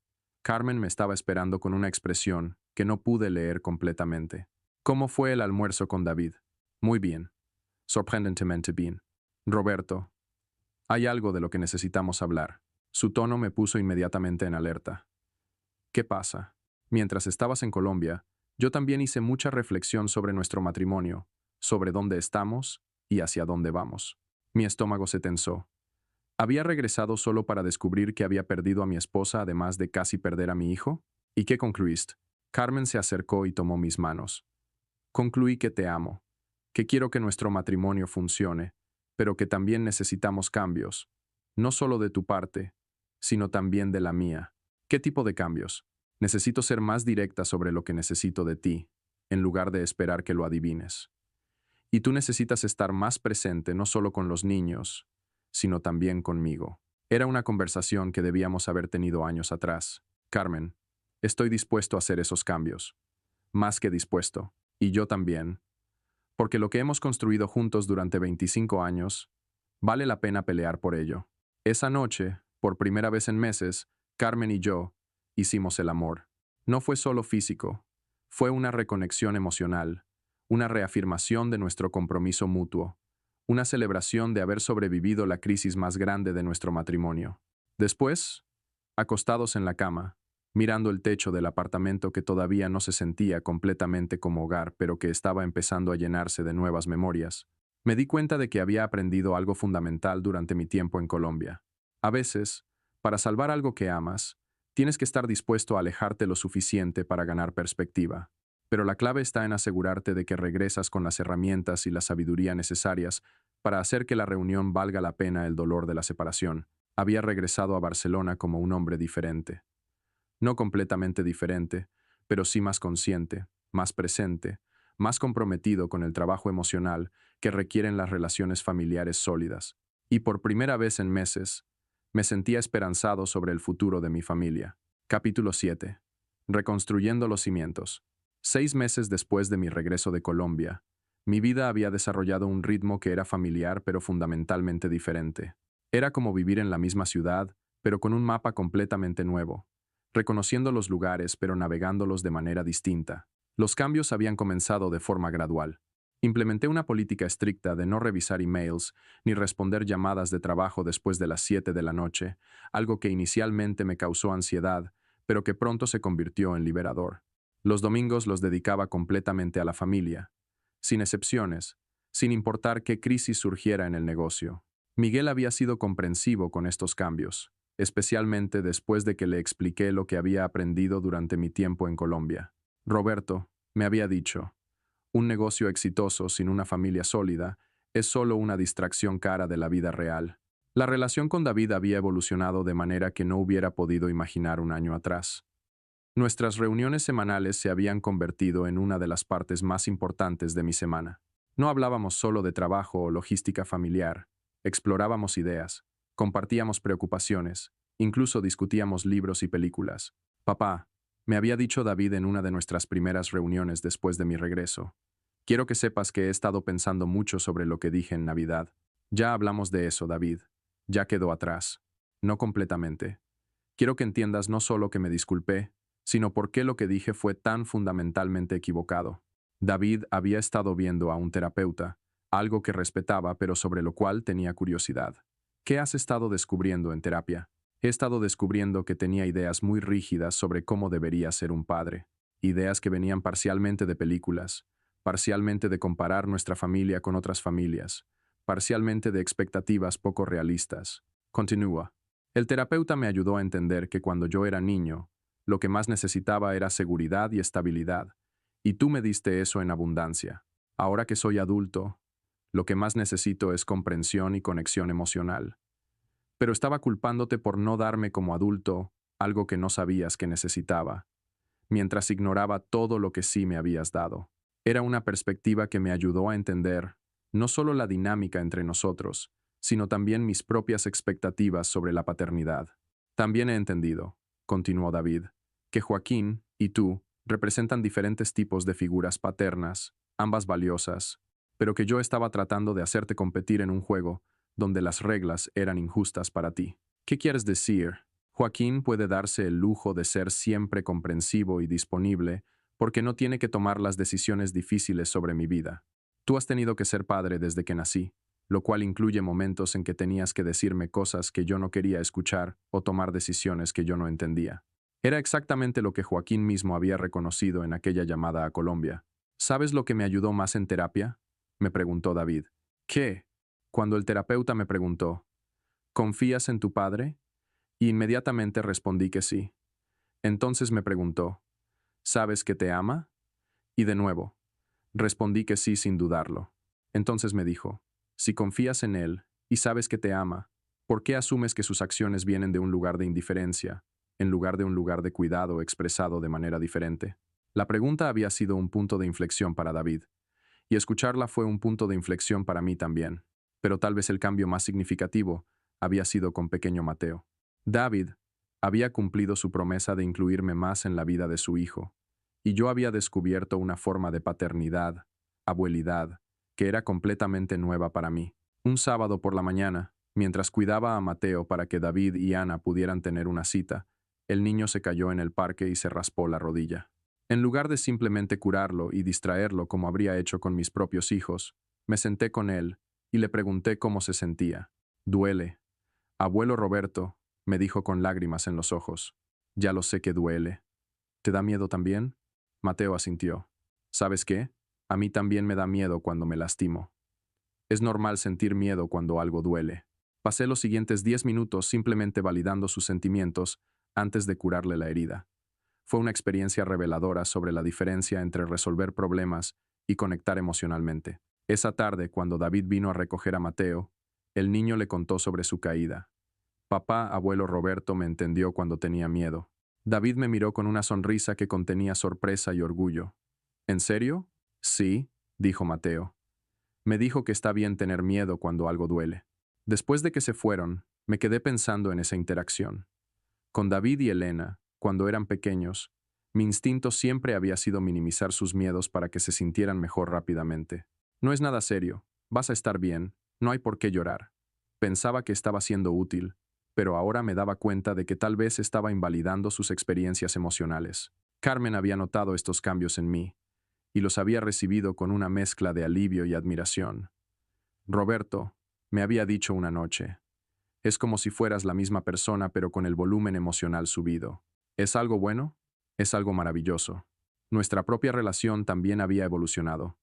Carmen me estaba esperando con una expresión que no pude leer completamente. ¿Cómo fue el almuerzo con David? Muy bien. Sorprendentemente bien. Roberto, hay algo de lo que necesitamos hablar. Su tono me puso inmediatamente en alerta. ¿Qué pasa? Mientras estabas en Colombia, yo también hice mucha reflexión sobre nuestro matrimonio, sobre dónde estamos y hacia dónde vamos. Mi estómago se tensó. ¿Había regresado solo para descubrir que había perdido a mi esposa además de casi perder a mi hijo? ¿Y qué concluiste? Carmen se acercó y tomó mis manos. Concluí que te amo, que quiero que nuestro matrimonio funcione, pero que también necesitamos cambios, no solo de tu parte, sino también de la mía. ¿Qué tipo de cambios? Necesito ser más directa sobre lo que necesito de ti, en lugar de esperar que lo adivines. Y tú necesitas estar más presente no solo con los niños, sino también conmigo. Era una conversación que debíamos haber tenido años atrás. Carmen, estoy dispuesto a hacer esos cambios. Más que dispuesto. Y yo también. Porque lo que hemos construido juntos durante 25 años, vale la pena pelear por ello. Esa noche, por primera vez en meses, Carmen y yo hicimos el amor. No fue solo físico, fue una reconexión emocional, una reafirmación de nuestro compromiso mutuo, una celebración de haber sobrevivido la crisis más grande de nuestro matrimonio. Después, acostados en la cama, mirando el techo del apartamento que todavía no se sentía completamente como hogar, pero que estaba empezando a llenarse de nuevas memorias, me di cuenta de que había aprendido algo fundamental durante mi tiempo en Colombia. A veces, para salvar algo que amas, tienes que estar dispuesto a alejarte lo suficiente para ganar perspectiva. Pero la clave está en asegurarte de que regresas con las herramientas y la sabiduría necesarias para hacer que la reunión valga la pena el dolor de la separación. Había regresado a Barcelona como un hombre diferente. No completamente diferente, pero sí más consciente, más presente, más comprometido con el trabajo emocional que requieren las relaciones familiares sólidas. Y por primera vez en meses, me sentía esperanzado sobre el futuro de mi familia. Capítulo 7. Reconstruyendo los cimientos. 6 meses después de mi regreso de Colombia, mi vida había desarrollado un ritmo que era familiar pero fundamentalmente diferente. Era como vivir en la misma ciudad, pero con un mapa completamente nuevo, reconociendo los lugares pero navegándolos de manera distinta. Los cambios habían comenzado de forma gradual. Implementé una política estricta de no revisar emails ni responder llamadas de trabajo después de las 7 de la noche, algo que inicialmente me causó ansiedad, pero que pronto se convirtió en liberador. Los domingos los dedicaba completamente a la familia, sin excepciones, sin importar qué crisis surgiera en el negocio. Miguel había sido comprensivo con estos cambios, especialmente después de que le expliqué lo que había aprendido durante mi tiempo en Colombia. Roberto, me había dicho, un negocio exitoso sin una familia sólida es solo una distracción cara de la vida real. La relación con David había evolucionado de manera que no hubiera podido imaginar un año atrás. Nuestras reuniones semanales se habían convertido en una de las partes más importantes de mi semana. No hablábamos solo de trabajo o logística familiar, explorábamos ideas, compartíamos preocupaciones, incluso discutíamos libros y películas. Papá, me había dicho David en una de nuestras primeras reuniones después de mi regreso. Quiero que sepas que he estado pensando mucho sobre lo que dije en Navidad. Ya hablamos de eso, David. Ya quedó atrás. No completamente. Quiero que entiendas no solo que me disculpé, sino por qué lo que dije fue tan fundamentalmente equivocado. David había estado viendo a un terapeuta, algo que respetaba pero sobre lo cual tenía curiosidad. ¿Qué has estado descubriendo en terapia? He estado descubriendo que tenía ideas muy rígidas sobre cómo debería ser un padre. Ideas que venían parcialmente de películas, parcialmente de comparar nuestra familia con otras familias, parcialmente de expectativas poco realistas. Continúa. El terapeuta me ayudó a entender que cuando yo era niño, lo que más necesitaba era seguridad y estabilidad, y tú me diste eso en abundancia. Ahora que soy adulto, lo que más necesito es comprensión y conexión emocional. Pero estaba culpándote por no darme como adulto algo que no sabías que necesitaba, mientras ignoraba todo lo que sí me habías dado. Era una perspectiva que me ayudó a entender no solo la dinámica entre nosotros, sino también mis propias expectativas sobre la paternidad. También he entendido, continuó David, que Joaquín y tú representan diferentes tipos de figuras paternas, ambas valiosas, pero que yo estaba tratando de hacerte competir en un juego donde las reglas eran injustas para ti. ¿Qué quieres decir? Joaquín puede darse el lujo de ser siempre comprensivo y disponible porque no tiene que tomar las decisiones difíciles sobre mi vida. Tú has tenido que ser padre desde que nací, lo cual incluye momentos en que tenías que decirme cosas que yo no quería escuchar o tomar decisiones que yo no entendía. Era exactamente lo que Joaquín mismo había reconocido en aquella llamada a Colombia. ¿Sabes lo que me ayudó más en terapia? Me preguntó David. ¿Qué? Cuando el terapeuta me preguntó, ¿confías en tu padre? Y inmediatamente respondí que sí. Entonces me preguntó, ¿sabes que te ama? Y de nuevo, respondí que sí sin dudarlo. Entonces me dijo, si confías en él y sabes que te ama, ¿por qué asumes que sus acciones vienen de un lugar de indiferencia, en lugar de un lugar de cuidado expresado de manera diferente? La pregunta había sido un punto de inflexión para David, y escucharla fue un punto de inflexión para mí también. Pero tal vez el cambio más significativo había sido con pequeño Mateo. David había cumplido su promesa de incluirme más en la vida de su hijo, y yo había descubierto una forma de paternidad, abuelidad, que era completamente nueva para mí. Un sábado por la mañana, mientras cuidaba a Mateo para que David y Ana pudieran tener una cita, el niño se cayó en el parque y se raspó la rodilla. En lugar de simplemente curarlo y distraerlo como habría hecho con mis propios hijos, me senté con él y le pregunté cómo se sentía. Duele. Abuelo Roberto, me dijo con lágrimas en los ojos. Ya lo sé que duele. ¿Te da miedo también? Mateo asintió. ¿Sabes qué? A mí también me da miedo cuando me lastimo. Es normal sentir miedo cuando algo duele. Pasé los siguientes 10 minutos simplemente validando sus sentimientos antes de curarle la herida. Fue una experiencia reveladora sobre la diferencia entre resolver problemas y conectar emocionalmente. Esa tarde, cuando David vino a recoger a Mateo, el niño le contó sobre su caída. Papá, abuelo Roberto me entendió cuando tenía miedo. David me miró con una sonrisa que contenía sorpresa y orgullo. ¿En serio? Sí, dijo Mateo. Me dijo que está bien tener miedo cuando algo duele. Después de que se fueron, me quedé pensando en esa interacción. Con David y Elena, cuando eran pequeños, mi instinto siempre había sido minimizar sus miedos para que se sintieran mejor rápidamente. No es nada serio, vas a estar bien, no hay por qué llorar. Pensaba que estaba siendo útil, pero ahora me daba cuenta de que tal vez estaba invalidando sus experiencias emocionales. Carmen había notado estos cambios en mí, y los había recibido con una mezcla de alivio y admiración. Roberto, me había dicho una noche, es como si fueras la misma persona pero con el volumen emocional subido. ¿Es algo bueno? Es algo maravilloso. Nuestra propia relación también había evolucionado.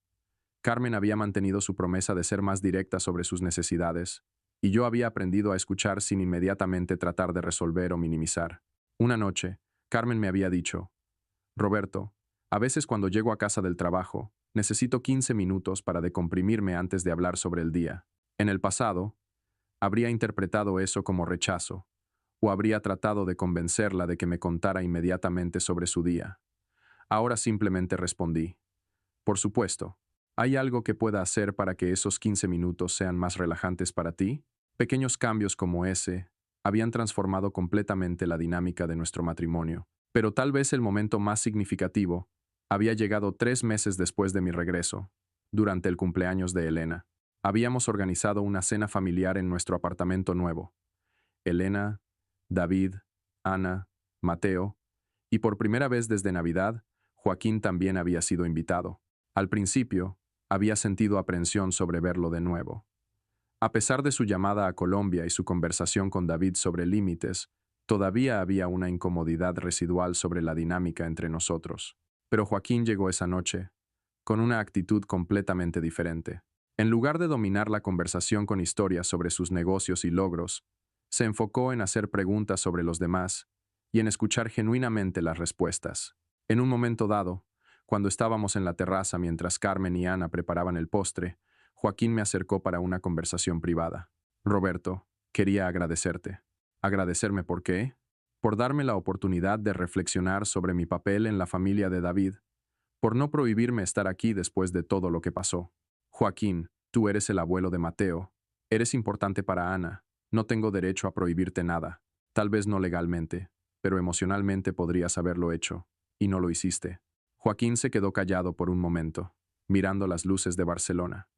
Carmen había mantenido su promesa de ser más directa sobre sus necesidades, y yo había aprendido a escuchar sin inmediatamente tratar de resolver o minimizar. Una noche, Carmen me había dicho, Roberto, a veces cuando llego a casa del trabajo, necesito 15 minutos para decomprimirme antes de hablar sobre el día. En el pasado, habría interpretado eso como rechazo, o habría tratado de convencerla de que me contara inmediatamente sobre su día. Ahora simplemente respondí, por supuesto, ¿hay algo que pueda hacer para que esos 15 minutos sean más relajantes para ti? Pequeños cambios como ese habían transformado completamente la dinámica de nuestro matrimonio, pero tal vez el momento más significativo había llegado 3 meses después de mi regreso, durante el cumpleaños de Elena. Habíamos organizado una cena familiar en nuestro apartamento nuevo. Elena, David, Ana, Mateo, y por primera vez desde Navidad, Joaquín también había sido invitado. Al principio, había sentido aprensión sobre verlo de nuevo. A pesar de su llamada a Colombia y su conversación con David sobre límites, todavía había una incomodidad residual sobre la dinámica entre nosotros. Pero Joaquín llegó esa noche, con una actitud completamente diferente. En lugar de dominar la conversación con historias sobre sus negocios y logros, se enfocó en hacer preguntas sobre los demás y en escuchar genuinamente las respuestas. En un momento dado, cuando estábamos en la terraza mientras Carmen y Ana preparaban el postre, Joaquín me acercó para una conversación privada. Roberto, quería agradecerte. ¿Agradecerme por qué? Por darme la oportunidad de reflexionar sobre mi papel en la familia de David, por no prohibirme estar aquí después de todo lo que pasó. Joaquín, tú eres el abuelo de Mateo. Eres importante para Ana. No tengo derecho a prohibirte nada. Tal vez no legalmente, pero emocionalmente podrías haberlo hecho, y no lo hiciste. Joaquín se quedó callado por un momento, mirando las luces de Barcelona.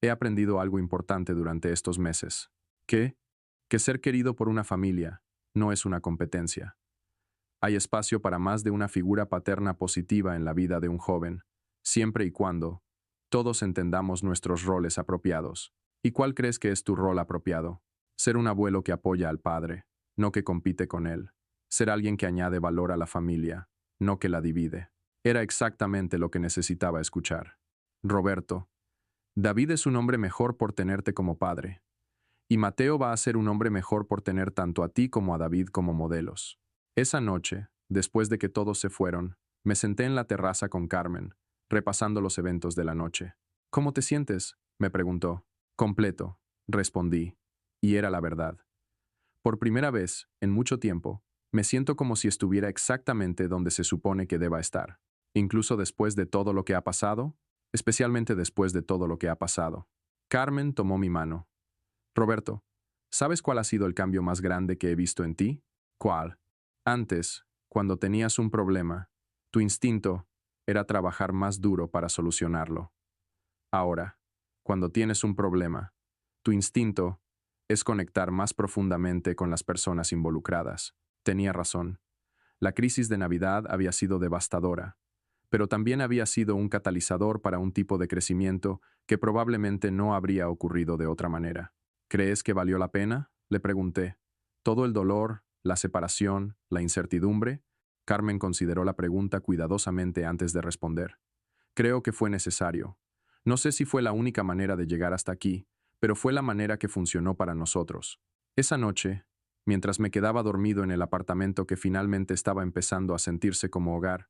He aprendido algo importante durante estos meses. ¿Qué? Que ser querido por una familia no es una competencia. Hay espacio para más de una figura paterna positiva en la vida de un joven, siempre y cuando todos entendamos nuestros roles apropiados. ¿Y cuál crees que es tu rol apropiado? Ser un abuelo que apoya al padre, no que compite con él. Ser alguien que añade valor a la familia, no que la divide. Era exactamente lo que necesitaba escuchar. Roberto, David es un hombre mejor por tenerte como padre. Y Mateo va a ser un hombre mejor por tener tanto a ti como a David como modelos. Esa noche, después de que todos se fueron, me senté en la terraza con Carmen, repasando los eventos de la noche. ¿Cómo te sientes?, me preguntó. Completo, respondí, y era la verdad. Por primera vez, en mucho tiempo, me siento como si estuviera exactamente donde se supone que deba estar. Incluso después de todo lo que ha pasado, especialmente después de todo lo que ha pasado. Carmen tomó mi mano. Roberto, ¿sabes cuál ha sido el cambio más grande que he visto en ti? ¿Cuál? Antes, cuando tenías un problema, tu instinto era trabajar más duro para solucionarlo. Ahora, cuando tienes un problema, tu instinto es conectar más profundamente con las personas involucradas. Tenía razón. La crisis de Navidad había sido devastadora, pero también había sido un catalizador para un tipo de crecimiento que probablemente no habría ocurrido de otra manera. ¿Crees que valió la pena?, le pregunté. ¿Todo el dolor, la separación, la incertidumbre? Carmen consideró la pregunta cuidadosamente antes de responder. Creo que fue necesario. No sé si fue la única manera de llegar hasta aquí, pero fue la manera que funcionó para nosotros. Esa noche, mientras me quedaba dormido en el apartamento que finalmente estaba empezando a sentirse como hogar,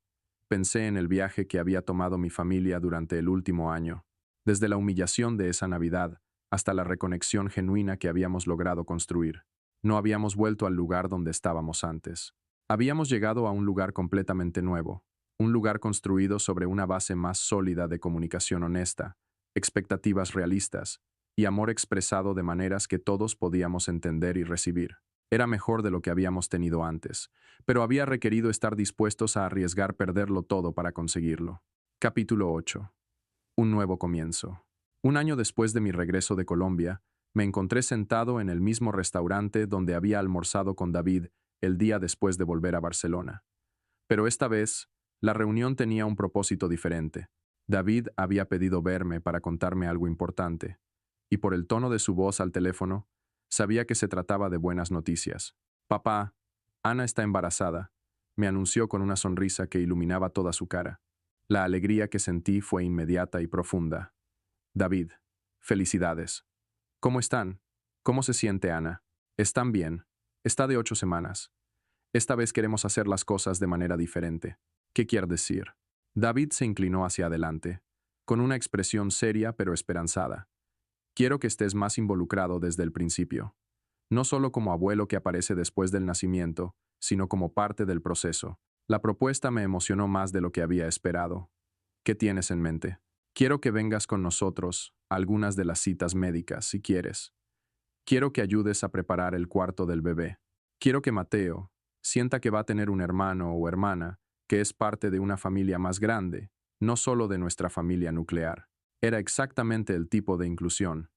pensé en el viaje que había tomado mi familia durante el último año, desde la humillación de esa Navidad hasta la reconexión genuina que habíamos logrado construir. No habíamos vuelto al lugar donde estábamos antes. Habíamos llegado a un lugar completamente nuevo, un lugar construido sobre una base más sólida de comunicación honesta, expectativas realistas y amor expresado de maneras que todos podíamos entender y recibir. Era mejor de lo que habíamos tenido antes, pero había requerido estar dispuestos a arriesgar perderlo todo para conseguirlo. Capítulo 8. Un nuevo comienzo. Un año después de mi regreso de Colombia, me encontré sentado en el mismo restaurante donde había almorzado con David el día después de volver a Barcelona. Pero esta vez, La reunión tenía un propósito diferente. David había pedido verme para contarme algo importante, y por el tono de su voz al teléfono, sabía que se trataba de buenas noticias. Papá, Ana está embarazada, me anunció con una sonrisa que iluminaba toda su cara. La alegría que sentí fue inmediata y profunda. David, felicidades. ¿Cómo están? ¿Cómo se siente Ana? Están bien. Está de 8 semanas. Esta vez queremos hacer las cosas de manera diferente. ¿Qué quiere decir? David se inclinó hacia adelante, con una expresión seria pero esperanzada. Quiero que estés más involucrado desde el principio. No solo como abuelo que aparece después del nacimiento, sino como parte del proceso. La propuesta me emocionó más de lo que había esperado. ¿Qué tienes en mente? Quiero que vengas con nosotros a algunas de las citas médicas, si quieres. Quiero que ayudes a preparar el cuarto del bebé. Quiero que Mateo sienta que va a tener un hermano o hermana que es parte de una familia más grande, no solo de nuestra familia nuclear. Era exactamente el tipo de inclusión